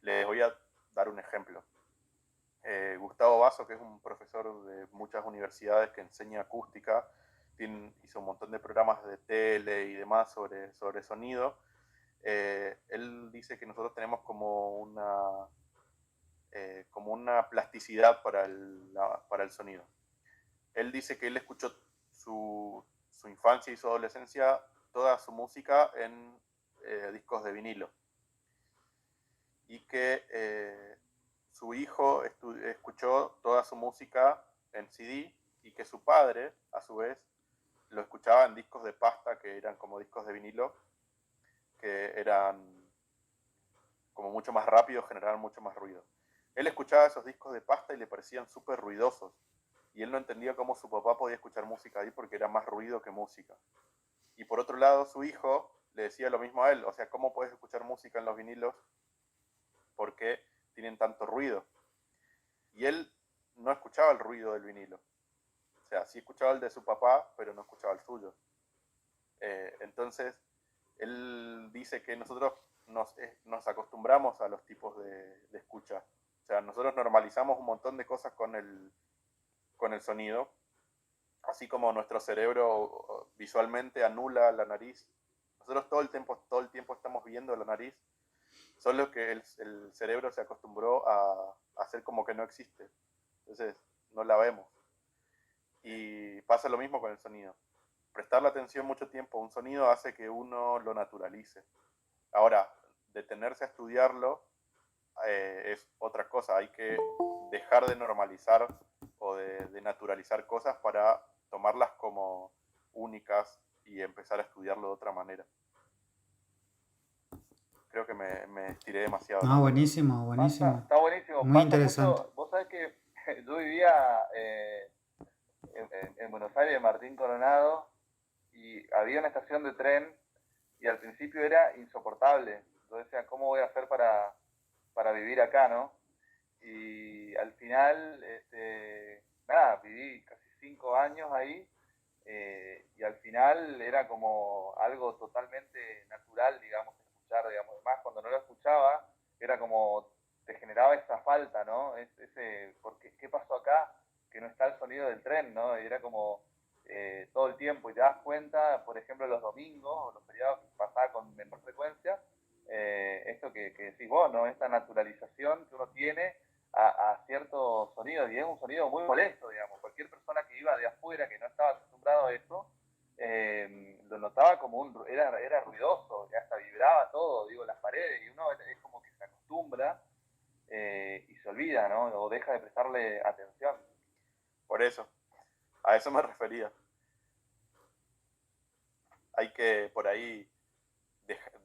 Les voy a dar un ejemplo. Gustavo Basso, que es un profesor de muchas universidades que enseña acústica, hizo un montón de programas de tele y demás sobre sonido. Él dice que nosotros tenemos como una plasticidad para el sonido. Él dice que él escuchó su infancia y su adolescencia, toda su música en discos de vinilo. Y que su hijo escuchó toda su música en CD y que su padre, a su vez, lo escuchaba en discos de pasta, que eran como discos de vinilo, que eran como mucho más rápidos, generaban mucho más ruido. Él escuchaba esos discos de pasta y le parecían súper ruidosos. Y él no entendía cómo su papá podía escuchar música ahí porque era más ruido que música. Y por otro lado, su hijo le decía lo mismo a él, o sea, ¿cómo puedes escuchar música en los vinilos? Porque tienen tanto ruido. Y él no escuchaba el ruido del vinilo. O sea, sí escuchaba el de su papá, pero no escuchaba el suyo. Entonces, él dice que nosotros nos acostumbramos a los tipos de escucha. O sea, nosotros normalizamos un montón de cosas con el sonido, así como nuestro cerebro visualmente anula la nariz. Nosotros todo el tiempo estamos viendo la nariz, solo que el cerebro se acostumbró a hacer como que no existe. Entonces, no la vemos. Y pasa lo mismo con el sonido. Prestarle atención mucho tiempo a un sonido hace que uno lo naturalice. Ahora, detenerse a estudiarlo es otra cosa. Hay que dejar de normalizar o de naturalizar cosas para tomarlas como únicas y empezar a estudiarlo de otra manera. Creo que me estiré demasiado. No, buenísimo, buenísimo. Está buenísimo. Muy Pasa interesante. mucho, vos sabés que yo vivía en Buenos Aires, Martín Coronado, y había una estación de tren y al principio era insoportable. Yo decía, ¿cómo voy a hacer para vivir acá, no? Y al final, nada, viví casi 5 años ahí y al final era como algo totalmente natural, digamos, escuchar, digamos. Además, cuando no lo escuchaba, era como te generaba esa falta, ¿no? ¿Qué pasó acá? Que no está el sonido del tren, ¿no? Y era como todo el tiempo, y te das cuenta, por ejemplo, los domingos o los feriados que pasaba con menor frecuencia, esto que decís vos, ¿no? Esta naturalización que uno tiene a ciertos sonidos, y es un sonido muy molesto, digamos. Cualquier persona que iba de afuera, que no estaba acostumbrado a esto, lo notaba como era ruidoso, y hasta vibraba todo, digo, las paredes, y uno es como que se acostumbra y se olvida, ¿no? O deja de prestarle atención. Por eso, a eso me refería. Hay que por ahí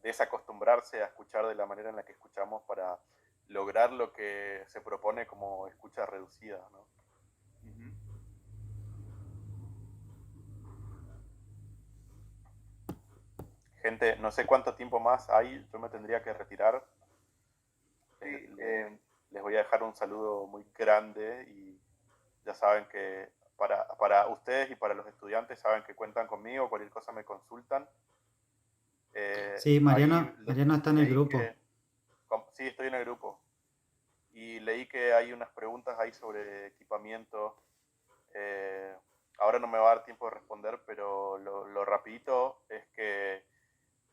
desacostumbrarse a escuchar de la manera en la que escuchamos para lograr lo que se propone como escucha reducida, ¿no? Uh-huh. Gente, no sé cuánto tiempo más hay, yo me tendría que retirar. Sí, les voy a dejar un saludo muy grande y ya saben que para ustedes y para los estudiantes saben que cuentan conmigo, cualquier cosa me consultan. Sí, Mariano está en el grupo. Sí, estoy en el grupo. Y leí que hay unas preguntas ahí sobre equipamiento. Ahora no me va a dar tiempo de responder, pero lo rapidito es que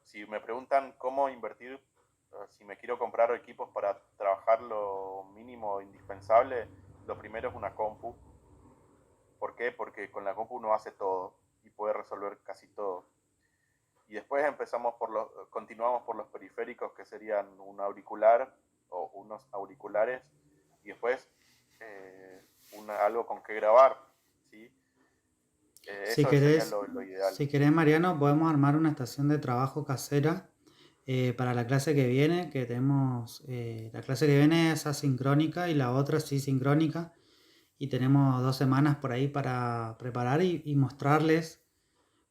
si me preguntan cómo invertir, si me quiero comprar equipos para trabajar lo mínimo indispensable, lo primero es una compu. ¿Por qué? Porque con la compu uno hace todo y puede resolver casi todo. Y después continuamos por los periféricos, que serían un auricular o unos auriculares, y después algo con que grabar, ¿sí? Si Eso querés, sería lo ideal. si querés, Mariano, podemos armar una estación de trabajo casera para la clase que viene, que tenemos, la clase que viene es asincrónica y la otra sí sincrónica, y tenemos 2 semanas por ahí para preparar y mostrarles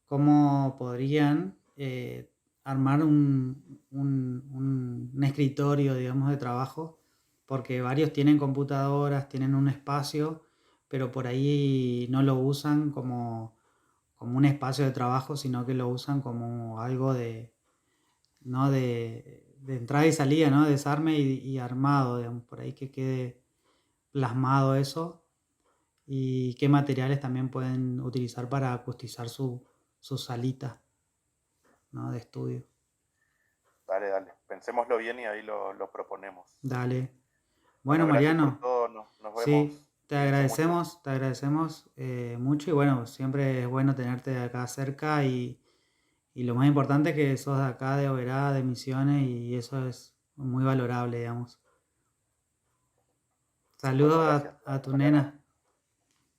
cómo podrían armar un escritorio, digamos, de trabajo, porque varios tienen computadoras, tienen un espacio, pero por ahí no lo usan como un espacio de trabajo, sino que lo usan como algo ¿no? de entrada y salida, ¿no? Desarme y armado, digamos, por ahí que quede plasmado eso, y qué materiales también pueden utilizar para acustizar su salita, ¿no? de estudio. Dale. Pensémoslo bien y ahí lo proponemos. Dale. Bueno, gracias Mariano, por todo. Nos vemos. sí, te Cuídense mucho. agradecemos mucho, y bueno, siempre es bueno tenerte acá cerca, y lo más importante es que sos de acá, de Oberá, de Misiones, y eso es muy valorable, digamos. Saludos Bueno, gracias. a tu nena.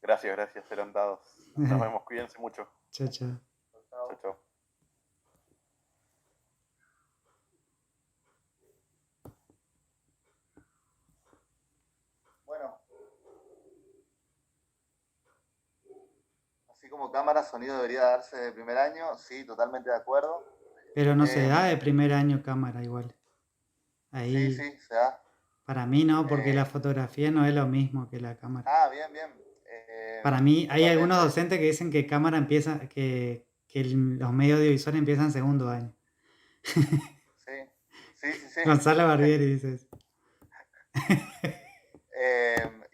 Gracias, serán dados. Nos vemos, cuídense mucho. Chao, chao. Chao. Bueno, así como cámara, sonido debería darse de primer año, sí, totalmente de acuerdo. Pero no se Em, da de primer año cámara igual. sí, Ahí, sí, se da. para mí no, porque la Eh, fotografía no es lo mismo que la cámara. bien, bien. Para mí, hay algunos Totalmente. docentes que dicen que cámara empieza, los medios audiovisuales empiezan segundo año. Sí, sí, sí, sí. Gonzalo Barbieri dice eso.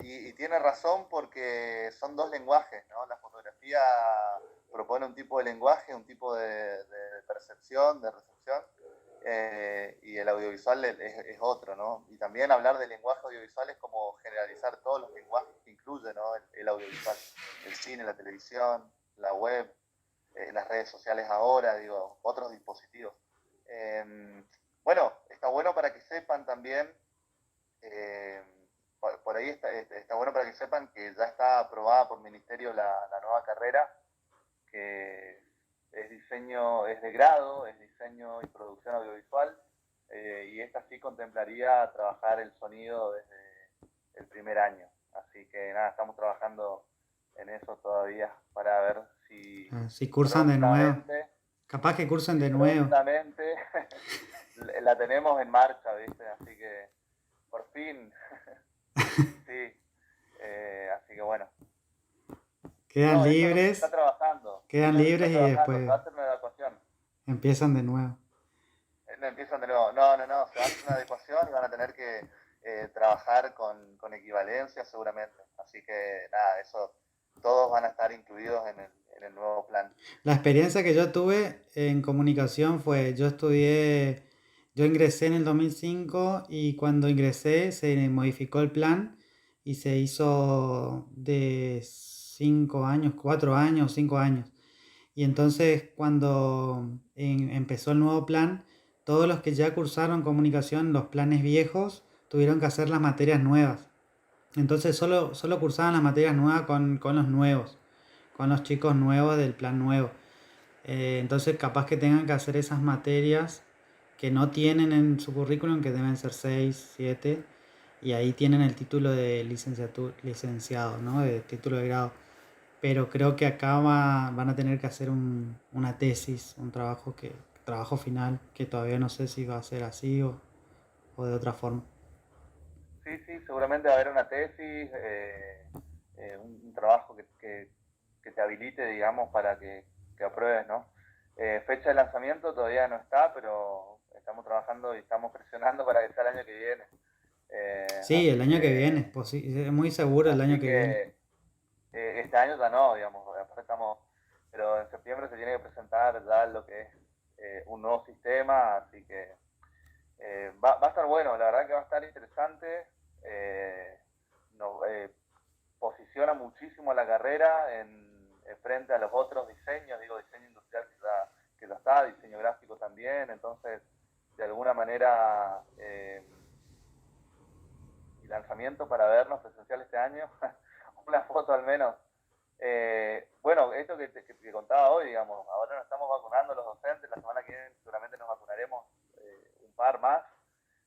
Y tiene razón porque son dos lenguajes, ¿no? La fotografía propone un tipo de lenguaje, un tipo de percepción, de recepción, y el audiovisual es otro, ¿no? Y también hablar de lenguaje audiovisual es como generalizar todos los lenguajes que incluye, ¿no? El audiovisual, el cine, la televisión, la web, las redes sociales ahora, digo, otros dispositivos. Bueno, está bueno para que sepan también, eh, por ahí está bueno para que sepan que ya está aprobada por Ministerio la nueva carrera, que es diseño, es de grado, es diseño y producción audiovisual, y esta sí contemplaría trabajar el sonido desde el primer año. Así que nada, estamos trabajando en eso todavía para ver Si cursan de nuevo. prontamente, Capaz que cursen si de nuevo. prontamente la tenemos en marcha, ¿viste? Así que por fin, sí. Así que bueno. Quedan No, eso es lo que se libres, está trabajando. quedan Eso es lo que se libres está y trabajando. Se va a después hacer una evacuación. empiezan de nuevo. No empiezan de nuevo. No. Se va a hacer una adecuación y van a tener que trabajar con equivalencia seguramente. Así que nada, eso todos van a estar incluidos en el nuevo plan. La experiencia que yo tuve en comunicación fue, yo ingresé en el 2005 y cuando ingresé se modificó el plan y se hizo de 5 años, 4 años, 5 años. Y entonces cuando empezó el nuevo plan, todos los que ya cursaron comunicación, los planes viejos, tuvieron que hacer las materias nuevas. Entonces solo cursaban las materias nuevas con los nuevos, con los chicos nuevos del plan nuevo. Entonces capaz que tengan que hacer esas materias que no tienen en su currículum, que deben ser 6 7 y ahí tienen el título de licenciado, ¿no? De título de grado. Pero creo que acá van a tener que hacer una tesis, trabajo final, que todavía no sé si va a ser así o de otra forma. Sí, seguramente va a haber una tesis, un trabajo que te habilite, digamos, para que apruebes, ¿no? Fecha de lanzamiento todavía no está, pero estamos trabajando y estamos presionando para que sea el año que viene. Sí, el año que viene, pues sí, es muy seguro el año que viene. Este año ya no, digamos, pero en septiembre se tiene que presentar ya lo que es un nuevo sistema, así que va a estar bueno, la verdad que va a estar interesante. Posiciona muchísimo la carrera en frente a los otros diseños, digo, diseño industrial que ya está, diseño gráfico también, entonces de alguna manera y lanzamiento para vernos presencial este año, una foto al menos. Bueno, esto que contaba hoy, digamos, ahora nos estamos vacunando los docentes, la semana que viene seguramente nos vacunaremos un par más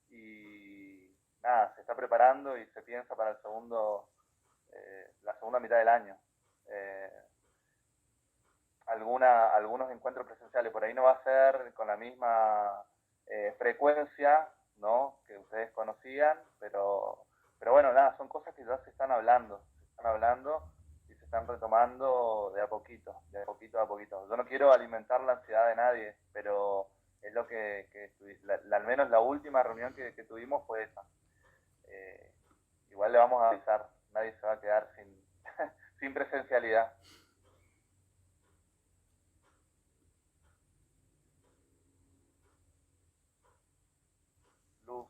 y nada, se está preparando y se piensa para la segunda mitad del año. Algunos encuentros presenciales, por ahí no va a ser con la misma frecuencia, ¿no? Que ustedes conocían, pero bueno, nada, son cosas que ya se están hablando y se están retomando de a poquito. Yo no quiero alimentar la ansiedad de nadie, pero es lo al menos la última reunión que tuvimos fue esa. Igual le vamos a avisar, nadie se va a quedar sin presencialidad. Luz,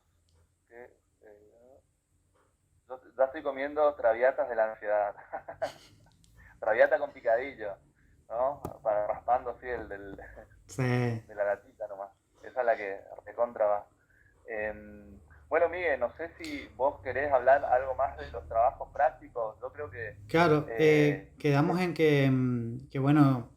yo ya estoy comiendo traviatas de la ansiedad. Traviata con picadillo, ¿no? Para raspando así Sí. de la latita nomás. Esa es la que recontra va. Bueno, Miguel, no sé si vos querés hablar algo más de los trabajos prácticos. Yo creo que... Claro, quedamos en que bueno,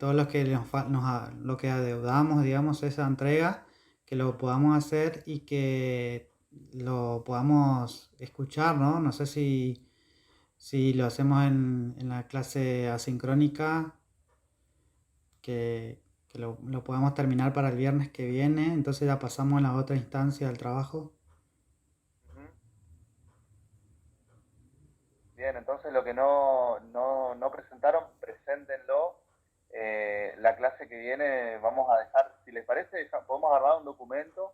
todos los que lo que adeudamos, digamos, esa entrega, que lo podamos hacer y que lo podamos escuchar, ¿no? No sé si lo hacemos en la clase asincrónica, que que lo podamos terminar para el viernes que viene, entonces ya pasamos a la otra instancia del trabajo. Ujú. Bien, entonces lo que no presentaron, preséntenlo. La clase que viene vamos a dejar, si les parece, podemos agarrar un documento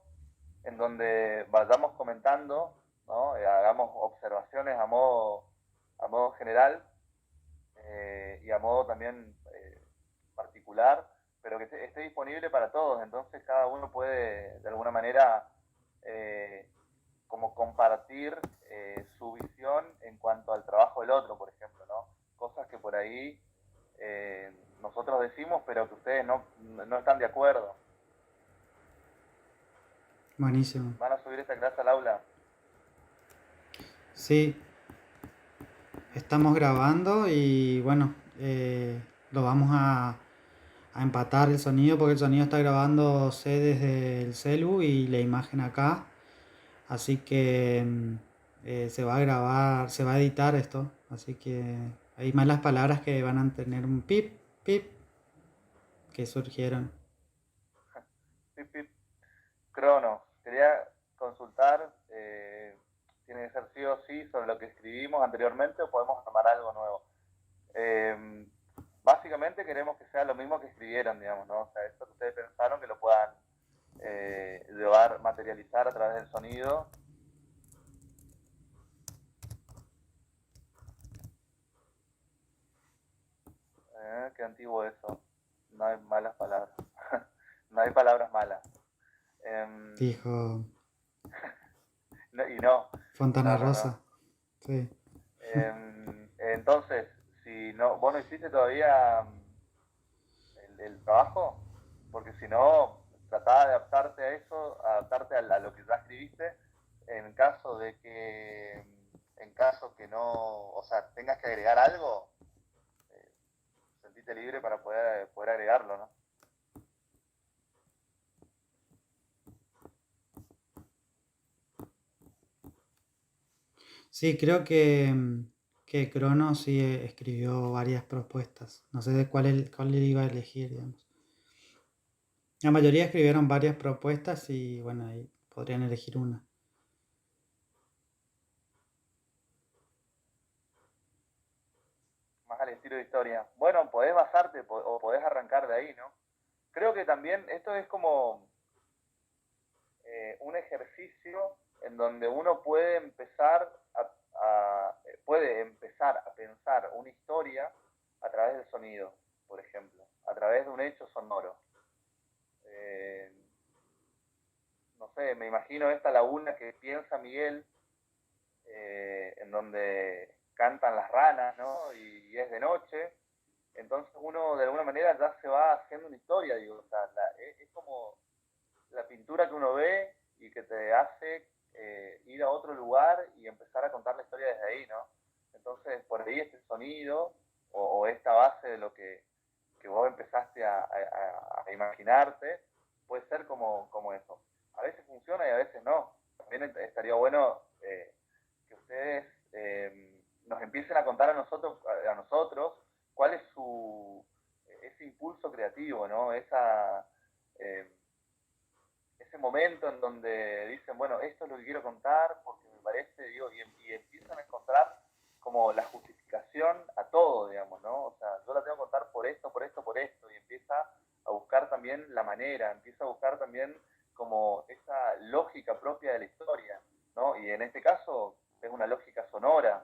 en donde vayamos comentando, ¿no? Hagamos observaciones a modo general y a modo también particular, pero que esté disponible para todos. Entonces cada uno puede de alguna manera como compartir su visión en cuanto al trabajo del otro, por ejemplo, ¿no? Cosas que por ahí nosotros decimos, pero que ustedes no están de acuerdo. Buenísimo. ¿Van a subir esta clase al aula? Sí, estamos grabando y bueno, lo vamos a empatar el sonido porque el sonido está grabándose desde el celu y la imagen acá. Así que se va a grabar, se va a editar esto. Así que hay malas palabras que van a tener un pip, pip, que surgieron. Pip, pip. Cronos, quería consultar, tiene que ser sí o sí sobre lo que escribimos anteriormente o podemos armar algo nuevo. Básicamente queremos que sea lo mismo que escribieron, digamos, ¿no? O sea, esto que ustedes pensaron que lo puedan llevar, materializar a través del sonido. Qué antiguo eso. No hay malas palabras. No hay palabras malas. Dijo Y no. Fontana No. Rosa. Sí. Entonces, si no, vos no hiciste todavía el trabajo, porque si no, tratá de adaptarte a eso, adaptarte a lo que ya escribiste, en caso que no, o sea, tengas que agregar algo, sentite libre para poder agregarlo, ¿no? Sí, creo que Cronos sí escribió varias propuestas. No sé de cuál él iba a elegir, digamos. La mayoría escribieron varias propuestas y bueno, ahí podrían elegir una. Más al estilo de historia. Bueno, podés basarte o podés arrancar de ahí, ¿no? Creo que también esto es como un ejercicio en donde uno puede empezar a pensar una historia a través del sonido, por ejemplo, a través de un hecho sonoro. No sé, me imagino esta laguna que piensa Miguel, en donde cantan las ranas, ¿no? Y es de noche, entonces uno de alguna manera ya se va haciendo una historia, digo, o sea, es como la pintura que uno ve y que te hace ir a otro lugar y empezar a contar la historia desde ahí, ¿no? Entonces, por ahí este sonido o esta base de lo que vos empezaste a imaginarte, puede ser como eso. A veces funciona y a veces no. También estaría bueno que ustedes nos empiecen a contar a nosotros cuál es ese impulso creativo, ¿no? Ese momento en donde dicen, bueno, esto es lo que quiero contar porque me parece, digo, y empiezan a encontrar como la justificación a todo, digamos, ¿no? O sea, yo la tengo que contar por esto, y empieza a buscar también la manera, empieza a buscar también como esa lógica propia de la historia, ¿no? Y en este caso es una lógica sonora,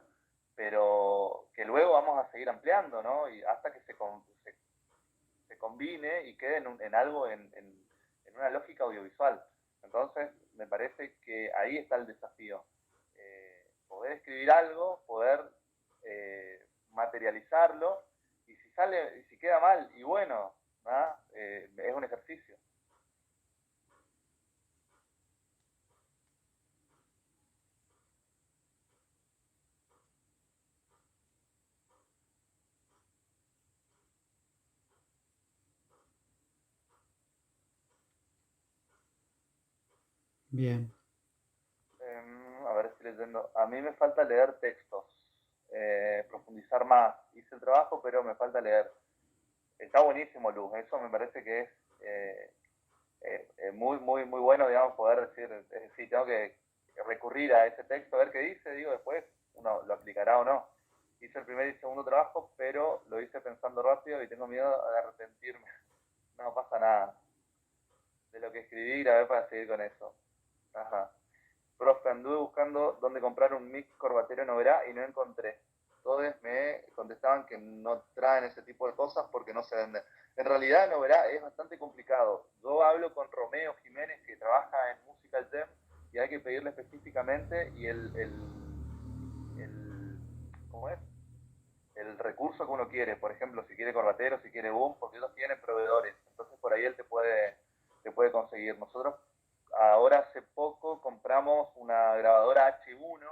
pero que luego vamos a seguir ampliando, ¿no? Y hasta que se combine y quede en algo, en una lógica audiovisual. Entonces, me parece que ahí está el desafío. Poder escribir algo, poder materializarlo, y si queda mal, y bueno, es un ejercicio. Bien. A ver, estoy leyendo. A mí me falta leer textos, profundizar más. Hice el trabajo, pero me falta leer. Está buenísimo, Luz. Eso me parece que es muy, muy, muy bueno, digamos, poder decir, es decir, tengo que recurrir a ese texto, a ver qué dice, digo, después uno lo aplicará o no. Hice el primer y segundo trabajo, pero lo hice pensando rápido y tengo miedo de arrepentirme. No pasa nada. De lo que escribí, grabé para seguir con eso. Ajá. Profe, anduve buscando dónde comprar un mic corbatero en Oberá y no encontré. Todos me contestaban que no traen ese tipo de cosas porque no se venden. En realidad en Oberá es bastante complicado. Yo hablo con Romeo Jiménez, que trabaja en Musical Gem, y hay que pedirle específicamente y ¿cómo es? El recurso que uno quiere. Por ejemplo, si quiere corbatero, si quiere boom, porque ellos tienen proveedores. Entonces por ahí él te puede conseguir. Nosotros ahora hace poco compramos una grabadora H1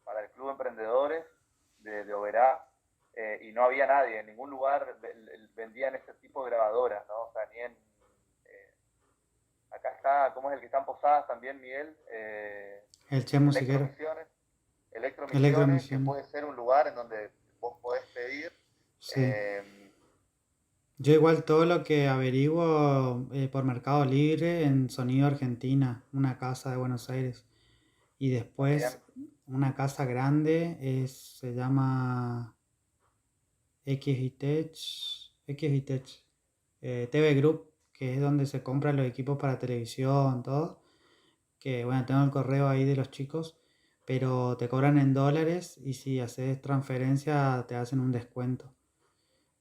para el Club Emprendedores de Oberá, y no había nadie, en ningún lugar vendían ese tipo de grabadoras, ¿no? O sea, ni en... acá está, ¿cómo es el que está en Posadas también, Miguel? El Che Musiquero. Electromisiones, que Electromisión. puede ser un lugar en donde vos podés pedir. Sí. Yo igual todo lo que averiguo por Mercado Libre en Sonido Argentina, una casa de Buenos Aires. Y después una casa grande se llama XITech, TV Group, que es donde se compran los equipos para televisión, todo. Que bueno, tengo el correo ahí de los chicos, pero te cobran en dólares y si haces transferencia te hacen un descuento.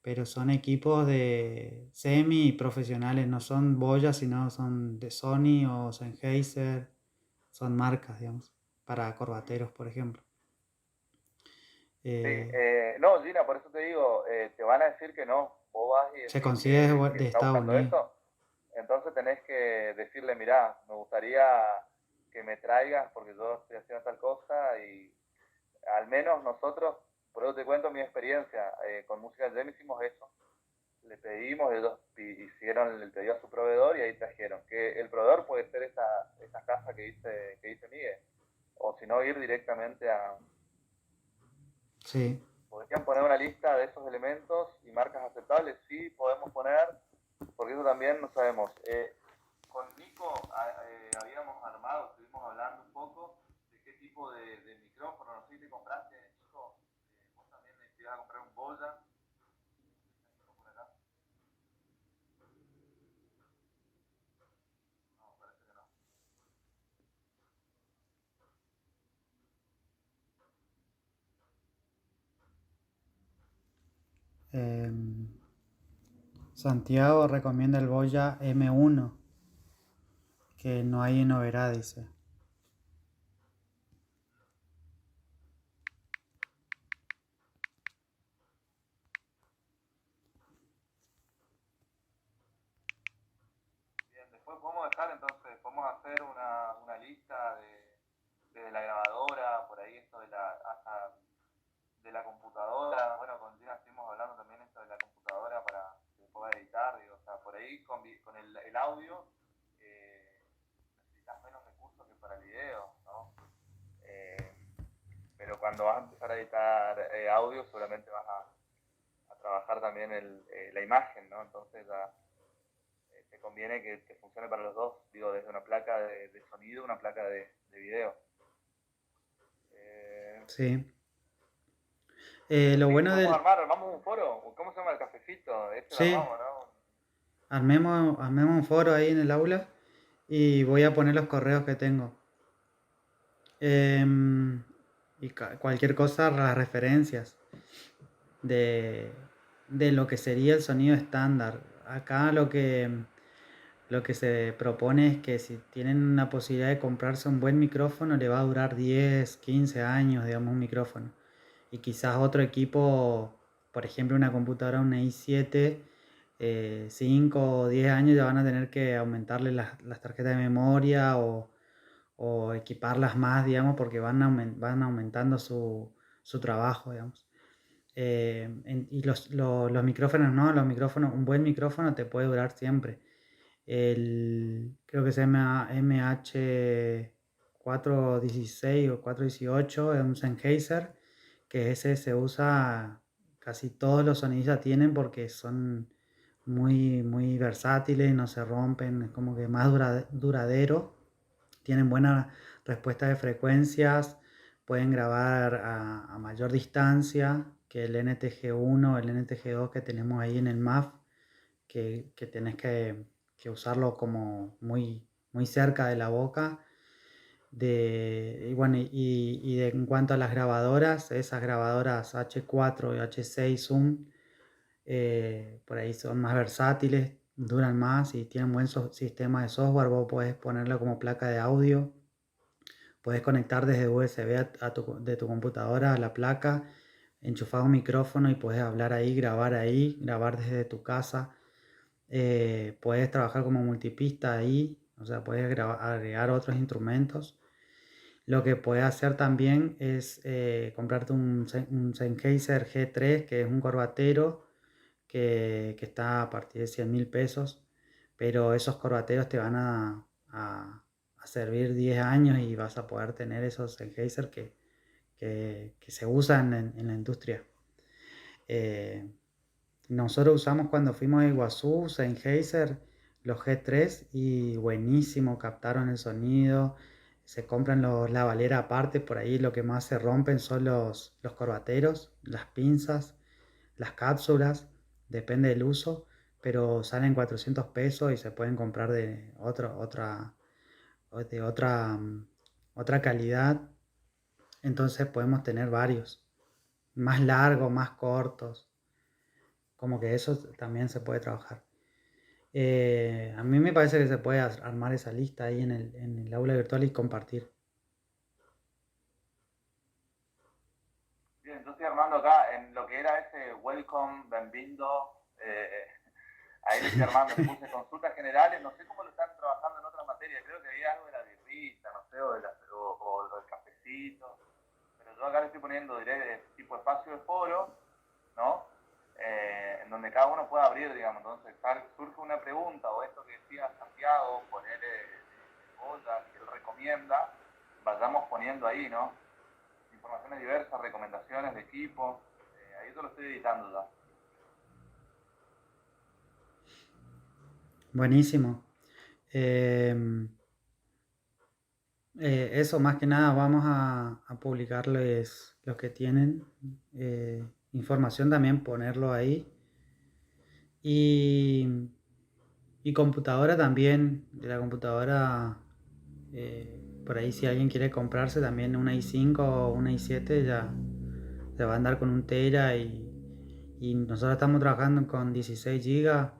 Pero son equipos de semi profesionales, no son boyas, sino son de Sony o Sennheiser, son marcas, digamos, para corbateros, por ejemplo. No, Gina, por eso te digo, te van a decir que no. Vos vas y Se decís consigue de está Estados buscando Unidos. esto. Entonces tenés que decirle, mirá, me gustaría que me traigas porque yo estoy haciendo tal cosa, y al menos nosotros, por eso te cuento mi experiencia, con Música Jam hicimos eso. Le pedimos, ellos hicieron el pedido a su proveedor y ahí trajeron. Que el proveedor puede ser esa casa que dice Miguel, o si no ir directamente a... Sí. ¿Podrían poner una lista de esos elementos y marcas aceptables? Sí, podemos poner, porque eso también no sabemos. Con Nico habíamos armado, estuvimos hablando un poco de qué tipo de micrófono. No sé si te compraste, Nico, vos también te ibas a comprar un Boya. No, parece que no. Santiago recomienda el Boya M1, que no hay en Oberá, dice. Bien, después podemos dejar, entonces, podemos hacer una lista de la grabadora, por ahí esto hasta de la computadora. Bueno, con Gina estuvimos hablando también esto de la computadora para que pueda editar, digo, o sea, por ahí con el audio necesitas menos recursos que para el video, ¿no? Pero cuando vas a empezar a editar audio, seguramente vas a trabajar también la imagen, ¿no? Entonces te conviene que funcione para los dos, digo, desde una placa de sonido, una placa de video. Sí. Lo bueno del... Armamos un foro, ¿cómo se llama el cafecito? Sí. Lo armamos, ¿no? Armemos un foro ahí en el aula y voy a poner los correos que tengo. Y cualquier cosa, las referencias de lo que sería el sonido estándar. Acá lo que se propone es que si tienen una posibilidad de comprarse un buen micrófono, le va a durar 10, 15 años, digamos, un micrófono. Y quizás otro equipo, por ejemplo, una computadora, una i7, 5 o 10 años ya van a tener que aumentarle las tarjetas de memoria o equiparlas más, digamos, porque van aumentando su trabajo, digamos. Y los micrófonos, ¿no? Los micrófonos, un buen micrófono te puede durar siempre. Creo que se llama MH416 o 418, es un Sennheiser, que ese se usa, casi todos los sonidistas tienen porque son muy versátiles, no se rompen, es como que más duradero, tienen buena respuesta de frecuencias, pueden grabar a mayor distancia que el NTG1 o el NTG2 que tenemos ahí en el MAF, que tenés que usarlo como muy cerca de la boca. Y bueno, en cuanto a las grabadoras, esas grabadoras H4 y H6 Zoom, por ahí son más versátiles, duran más y tienen buen sistema de software. Vos podés ponerlo como placa de audio, podés conectar desde USB de tu computadora a la placa, enchufar un micrófono y podés hablar ahí, grabar desde tu casa. Puedes trabajar como multipista ahí, o sea, puedes agregar otros instrumentos. Lo que puedes hacer también es comprarte un Sennheiser G3, que es un corbatero que está a partir de 100.000 pesos, pero esos corbateros te van a servir 10 años y vas a poder tener esos Sennheiser que se usan en la industria. Nosotros usamos cuando fuimos a Iguazú, Sennheiser, los G3 y buenísimo, captaron el sonido. Se compran la valera aparte, por ahí lo que más se rompen son los corbateros, las pinzas, las cápsulas, depende del uso, pero salen 400 pesos y se pueden comprar de otra calidad. Entonces podemos tener varios, más largos, más cortos, como que eso también se puede trabajar. A mí me parece que se puede armar esa lista ahí en el aula virtual y compartir. Bien, yo estoy armando acá en lo que era ese welcome, benvindo, ahí le estoy armando, le puse consultas generales, no sé cómo lo están trabajando en otras materias, creo que había algo de la birrita, no sé, o del cafecito, pero yo acá le estoy poniendo tipo espacio de foro, ¿no? En donde cada uno pueda abrir, digamos, entonces surge una pregunta, o esto que decía Santiago, poner ollas que él recomienda, vayamos poniendo ahí, ¿no? Informaciones diversas, recomendaciones de equipo, ahí yo lo estoy editando ya. Buenísimo. Eso más que nada vamos a publicarles los que tienen información también, ponerlo ahí. Y computadora también, de la computadora, por ahí si alguien quiere comprarse también una i5 o una i7 ya va a andar con un tera y nosotros estamos trabajando con 16 GB,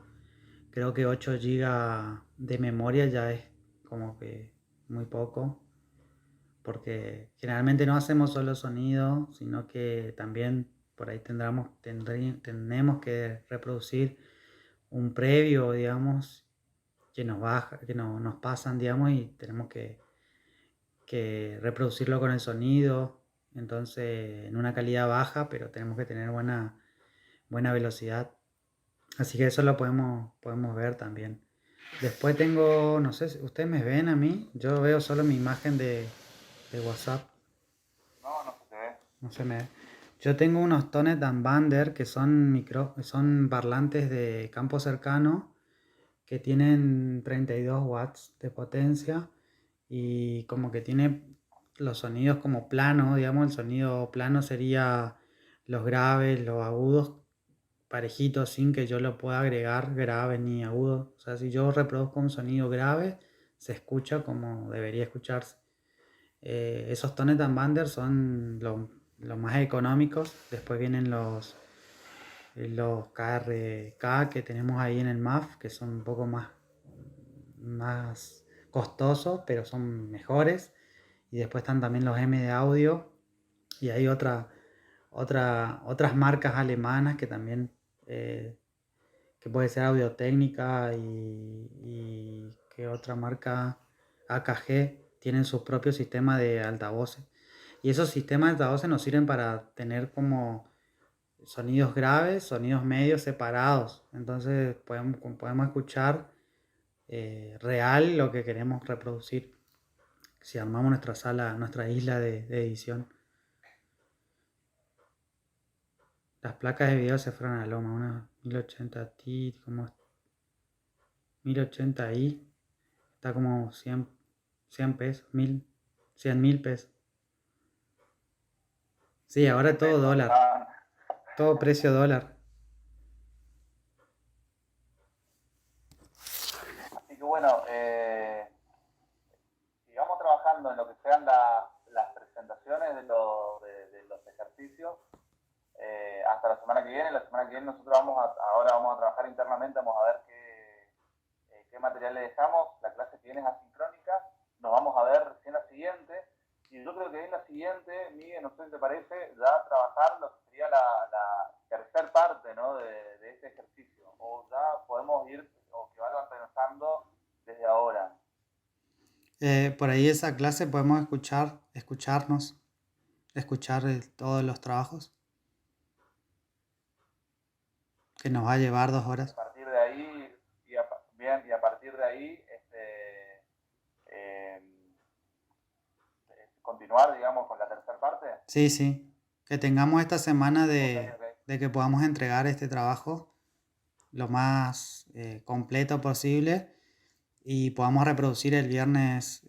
creo que 8 GB de memoria ya es como que muy poco, porque generalmente no hacemos solo sonido, sino que también por ahí tenemos que reproducir un previo, digamos, que nos pasan, digamos, y tenemos que reproducirlo con el sonido, entonces en una calidad baja, pero tenemos que tener buena velocidad. Así que eso lo podemos ver también. Después tengo, no sé, ¿ustedes me ven a mí? Yo veo solo mi imagen de WhatsApp. No se te ve. No se me ve. Yo tengo unos Tonet and Bander que son parlantes de campo cercano que tienen 32 watts de potencia y como que tiene los sonidos como plano, digamos, el sonido plano sería los graves, los agudos parejitos sin que yo lo pueda agregar graves ni agudos. O sea, si yo reproduzco un sonido grave, se escucha como debería escucharse. Esos Tonet and Bander son los más económicos. Después vienen los KRK que tenemos ahí en el MAF, que son un poco más costosos, pero son mejores. Y después están también los M de audio. Y hay otras marcas alemanas que también, que puede ser Audio-Técnica y que otra marca, AKG, tienen sus propios sistemas de altavoces. Y esos sistemas de altavoces nos sirven para tener como sonidos graves, sonidos medios separados. Entonces podemos escuchar real lo que queremos reproducir si armamos nuestra isla de edición. Las placas de video se fueron a la loma, una 1080 Ti, como 1080i, está como 100 pesos, 100.000 pesos. Sí, ahora todo Pesos, dólar, estaban- todo precio dólar. Así que bueno, sigamos trabajando en lo que sean las presentaciones de los ejercicios hasta la semana que viene. La semana que viene nosotros ahora vamos a trabajar internamente, vamos a ver qué material le dejamos. La clase que viene es asincrónica, nos vamos a ver recién la siguiente. Y yo creo que en la siguiente, Miguel, no sé si te parece, ya trabajar lo que sería la tercer parte, ¿no? de este ejercicio. O ya podemos ir, o que vayan pensando desde ahora. Por ahí esa clase podemos escuchar todos los trabajos, que nos va a llevar 2 A horas. partir de ahí, y a partir de ahí, continuar, digamos, con la tercera parte. Sí, sí, que tengamos esta semana Ok, de que podamos entregar este trabajo lo más completo posible y podamos reproducir el viernes,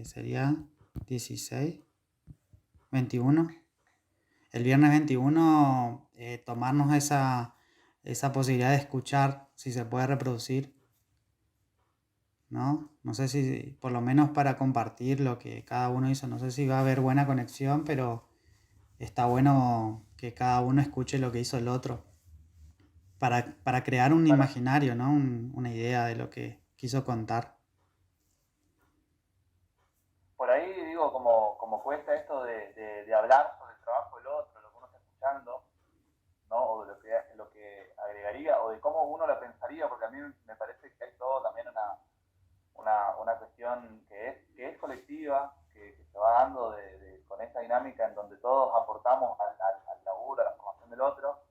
sería 16, 21. El viernes 21 tomarnos esa posibilidad de escuchar si se puede reproducir, ¿no? No sé si, por lo menos para compartir lo que cada uno hizo, no sé si va a haber buena conexión, pero está bueno que cada uno escuche lo que hizo el otro para crear un Bueno, imaginario, ¿no? Una idea de lo que quiso contar. por ahí digo, como cuesta esto de hablar sobre el trabajo del otro, lo que uno está escuchando, ¿no? O de lo que agregaría, o de cómo uno lo pensaría, porque a mí me parece que hay todo también una cuestión que es colectiva, que se va dando con esta dinámica en donde todos aportamos al laburo, a la formación del otro.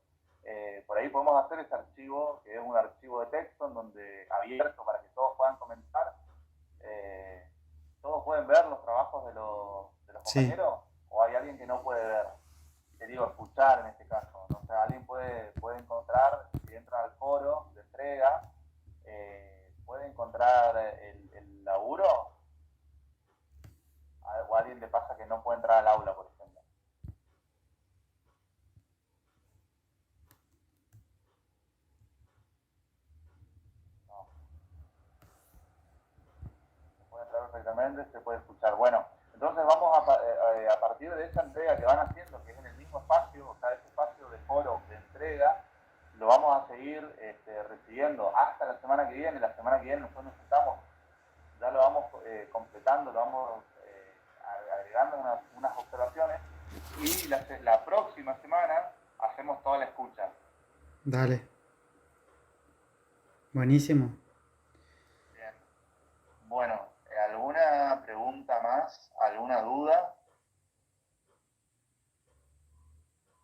Por ahí podemos hacer ese archivo, que es un archivo de texto en donde abierto para que todos puedan comentar. ¿Todos pueden ver los trabajos de los Sí, compañeros? ¿O hay alguien que no puede ver? Te digo, escuchar en este caso, ¿no? O sea, alguien puede encontrar, si entra al foro de entrega, puede encontrar el laburo, o a alguien le pasa que no puede entrar al aula, por ejemplo. No, se puede entrar perfectamente, se puede escuchar. Bueno, entonces vamos a partir de esa entrega que van haciendo, que es en el mismo espacio, o sea, ese espacio de foro de entrega, lo vamos a seguir recibiendo hasta la semana que viene. La semana que viene nosotros nos juntamos, ya lo vamos completando, lo vamos agregando unas observaciones, y la próxima semana hacemos toda la escucha. dale. Buenísimo. Bien. Bueno, ¿alguna pregunta más? ¿Alguna duda?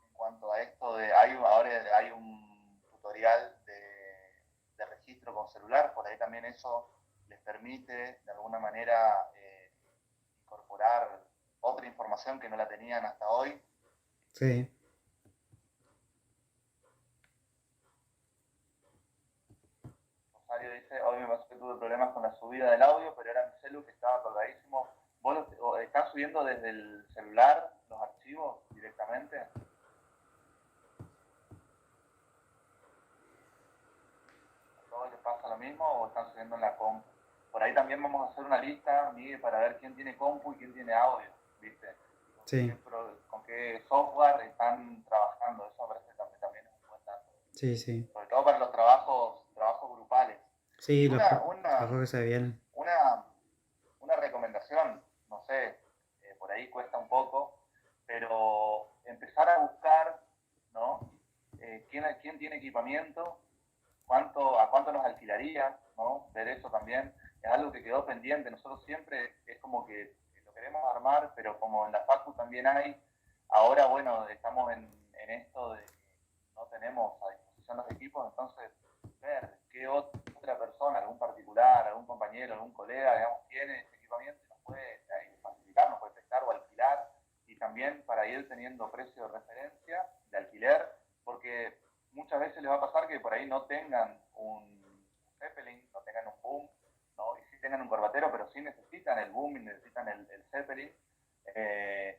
En cuanto a esto ahora hay un tutorial de registro con celular, por ahí también eso les permite de alguna manera incorporar otra información que no la tenían hasta hoy. Sí. Rosario dice, hoy me pasó que tuve problemas con la subida del audio, pero era mi celu que estaba colgadísimo. ¿Vos estás subiendo desde el celular los archivos directamente? ¿A todos les pasa lo mismo o están subiendo en la compu? Por ahí también vamos a hacer una lista, Miguel, para ver quién tiene compu y quién tiene audio, ¿viste? Sí, Con qué software están trabajando. Eso me parece que también es un buen dato. sí, sí. Sobre todo para los trabajos grupales. Sí, los Una, trabajos que se vienen. una recomendación, no sé, por ahí cuesta un poco, pero empezar a buscar, ¿no? ¿Quién tiene equipamiento? ¿A cuánto nos alquilaría? ¿No? Ver eso también es algo que quedó pendiente. Nosotros siempre es como que lo queremos armar, pero como en la facu también hay, ahora bueno, estamos en esto de que no tenemos a disposición los equipos, entonces ver qué otra persona, algún particular, algún compañero, algún colega, digamos, tiene ese equipamiento y nos puede facilitar, nos puede prestar o alquilar, y también para ir teniendo precio de referencia de alquiler, porque muchas veces les va a pasar que por ahí no tengan Zeppelin, no tengan un boom, ¿no? Y sí tengan un corbatero, pero sí necesitan el boom y necesitan el Zeppelin,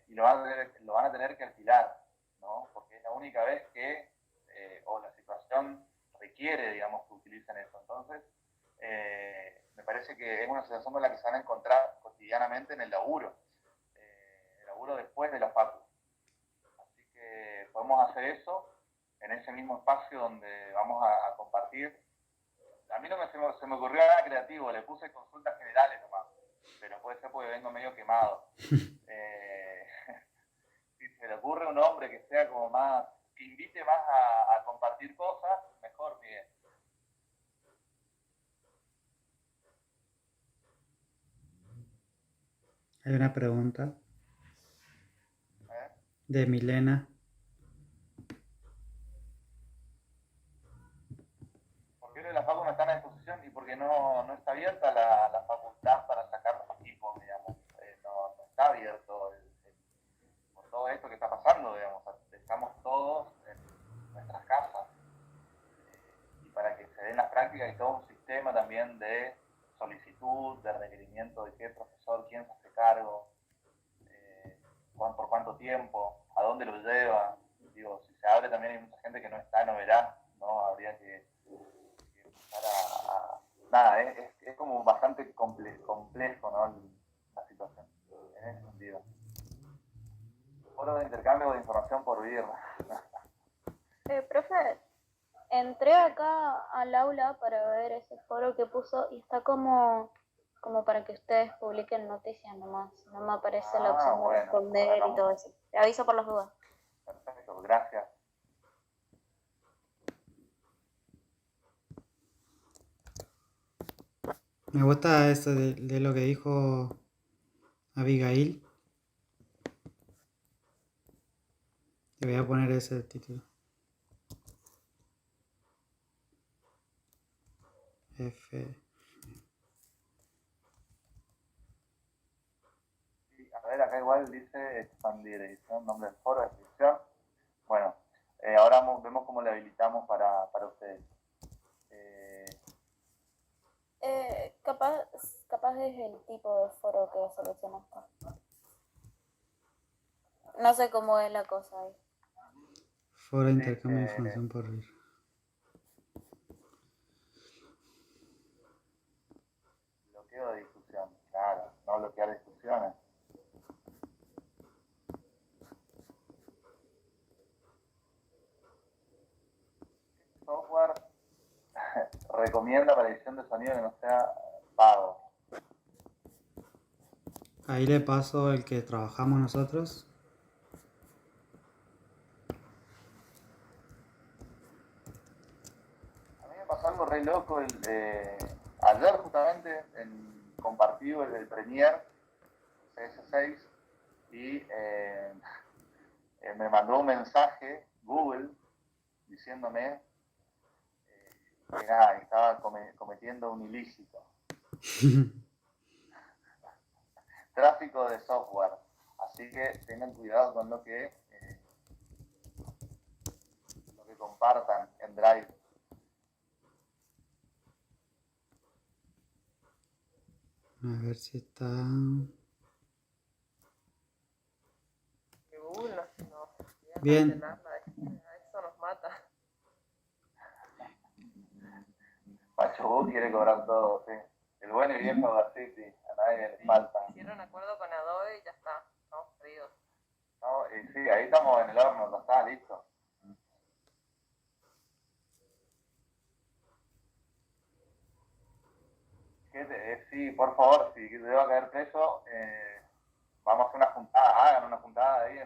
y lo van a tener que alquilar, ¿no? Porque es la única vez que, o la situación requiere, digamos, que utilicen eso. Entonces, me parece que es una situación con la que se van a encontrar cotidianamente en el laburo después de la facu. Así que podemos hacer eso en ese mismo espacio donde vamos a compartir. A mí no se me ocurrió nada creativo, le puse consultas generales nomás, pero puede ser porque vengo medio quemado. Si se le ocurre un hombre que sea como más, que invite más a compartir cosas, mejor, Miguel. Hay una pregunta ¿Eh? de Milena. ¿Por qué la facu no está a disposición y porque no está abierta la facultad para sacar los equipos, digamos? No está abierto por todo esto que está pasando, digamos. Estamos todos en nuestras casas. Y para que se den las prácticas hay todo un sistema también de solicitud, de requerimiento de qué profesor, quién se hace cargo, por cuánto tiempo, a dónde lo lleva. Digo, si se abre también hay mucha gente que no está, no verá, ¿no? Habría que empezar nada, es como bastante complejo, ¿no? La situación, en ese sentido. Foro de intercambio de información por vir. Profe, entré acá al aula para ver ese foro que puso y está como para que ustedes publiquen noticias nomás. No me aparece la opción de responder y todo eso. Te aviso por las dudas. Perfecto, gracias. Me gusta eso de lo que dijo Abigail. Te voy a poner ese título. F. Sí, a ver, acá igual dice expandir edición, nombre del foro, descripción. Bueno, ahora vemos cómo le habilitamos para ustedes. Capaz es el tipo de foro que seleccionaste. No sé cómo es la cosa ahí. Foro de intercambio de información por vir. Bloqueo de discusión, claro, no bloquear discusiones. Software recomienda para edición de sonido que no sea pago. Ahí le paso el que trabajamos nosotros. A mí me pasó algo re loco. Ayer justamente compartí el Premiere CS6 y me mandó un mensaje Google diciéndome que nada, que estaba cometiendo un ilícito. Tráfico de software. Así que tengan cuidado con lo que compartan en Drive. A ver si está. Que Google no Bien. eso nos mata. Pacho quiere cobrar todo, sí. El bueno y viejo Audacity, a nadie le falta. Hicieron acuerdo con Adobe y ya está, ¿no? Fríos. No, y sí, ahí estamos en el horno, ya está, listo. Sí, por favor, si debo caer preso, vamos a hacer una juntada, hagan una juntada ahí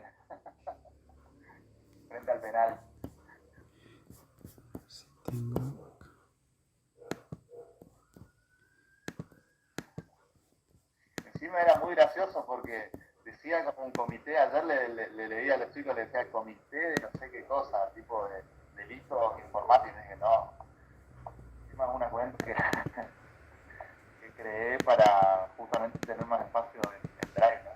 frente al penal. Si tengo. Encima era muy gracioso porque decía como un comité, ayer le leía a los chicos, le decía comité de no sé qué cosa, tipo de delitos informáticos, y dije, no, encima una cuenta que creé para justamente tener más espacio en Drive, ¿no?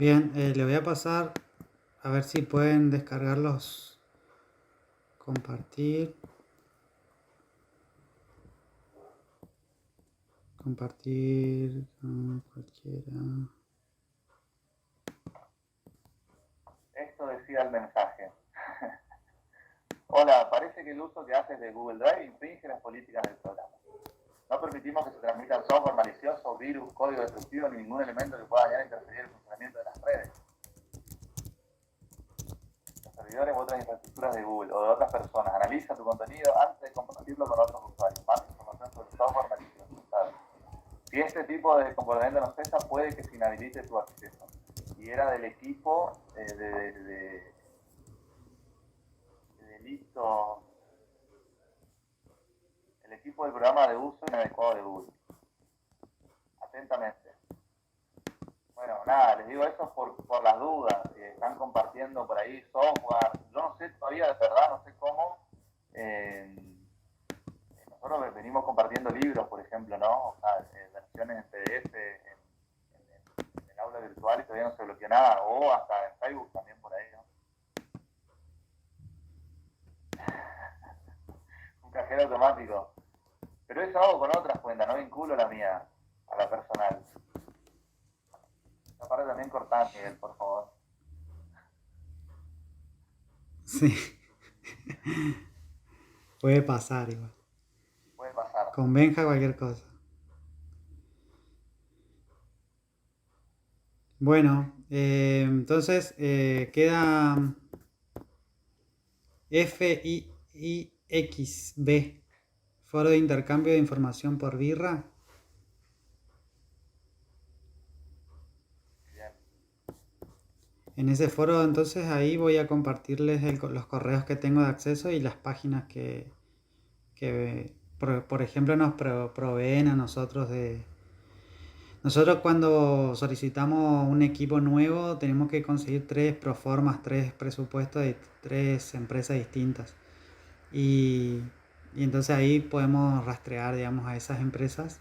Bien, le voy a pasar a ver si pueden descargarlos, compartir cualquiera. Esto decía el mensaje. Hola, parece que el uso que haces de Google Drive infringe las políticas del programa. No permitimos que se transmitan software malicioso, virus, código destructivo ni ningún elemento que pueda dañar o interferir el funcionamiento de las redes, los servidores u otras infraestructuras de Google o de otras personas. Analiza tu contenido antes de compartirlo con otros usuarios. Más información sobre el software malicioso. ¿Sabes? Si este tipo de comportamiento no cesa, puede que se inhabilite tu acceso. Y era del equipo de delito, el equipo del programa de uso inadecuado de Google. Atentamente. Bueno, nada, les digo eso por las dudas. Si están compartiendo por ahí software, yo no sé todavía de verdad, no sé cómo. Nosotros venimos compartiendo libros, por ejemplo, ¿no? O sea, versiones en PDF, en el aula virtual y todavía no se bloqueó nada. O hasta en Facebook también por ahí, ¿no? Un cajero automático. Pero eso hago con otras cuentas, no vinculo la mía a la personal. Esa parte también cortá, Miguel, por favor. Sí. Puede pasar igual. Puede pasar. Con Benja cualquier cosa. Bueno, entonces queda FIXB, Foro de Intercambio de Información por Birra. Bien. En ese foro, entonces, ahí voy a compartirles los correos que tengo de acceso y las páginas que por ejemplo, nos proveen a nosotros de... Nosotros cuando solicitamos un equipo nuevo tenemos que conseguir 3 proformas, 3 presupuestos de 3 empresas distintas. Y entonces ahí podemos rastrear, digamos, a esas empresas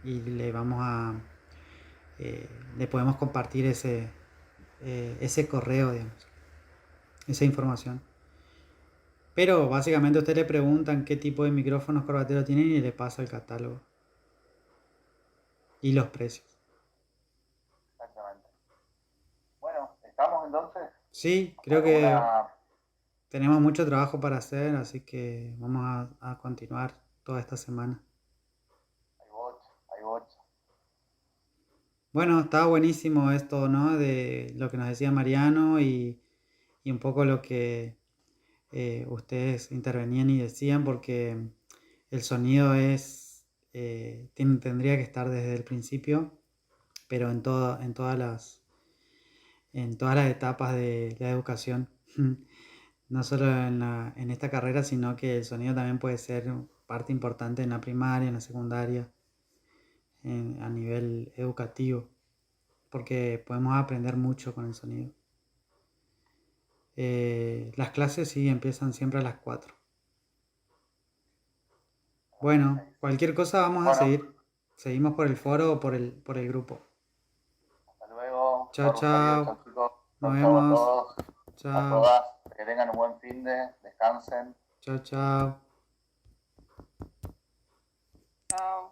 y le podemos compartir ese correo, digamos, esa información. Pero básicamente a usted le preguntan qué tipo de micrófonos corbateros tienen y le pasa el catálogo y los precios. Exactamente. Bueno, ¿estamos entonces? Sí, creo que ¿Alguna... tenemos mucho trabajo para hacer, así que vamos a continuar toda esta semana. Hay bots. Bueno, estaba buenísimo esto, ¿no? De lo que nos decía Mariano y un poco lo que ustedes intervenían y decían, porque el sonido tendría que estar desde el principio, pero en todas las etapas de la educación. No solo en esta carrera, sino que el sonido también puede ser parte importante en la primaria, en la secundaria, a nivel educativo, porque podemos aprender mucho con el sonido. Las clases sí empiezan siempre a las 4. Bueno, cualquier cosa vamos a seguir. Seguimos por el foro o por el grupo. Hasta luego. Chao, chao. Chao, chicos. Nos Chao a vemos. todos. A Chao. todas. Que tengan un buen fin de. Descansen. Chao, chao. Chao.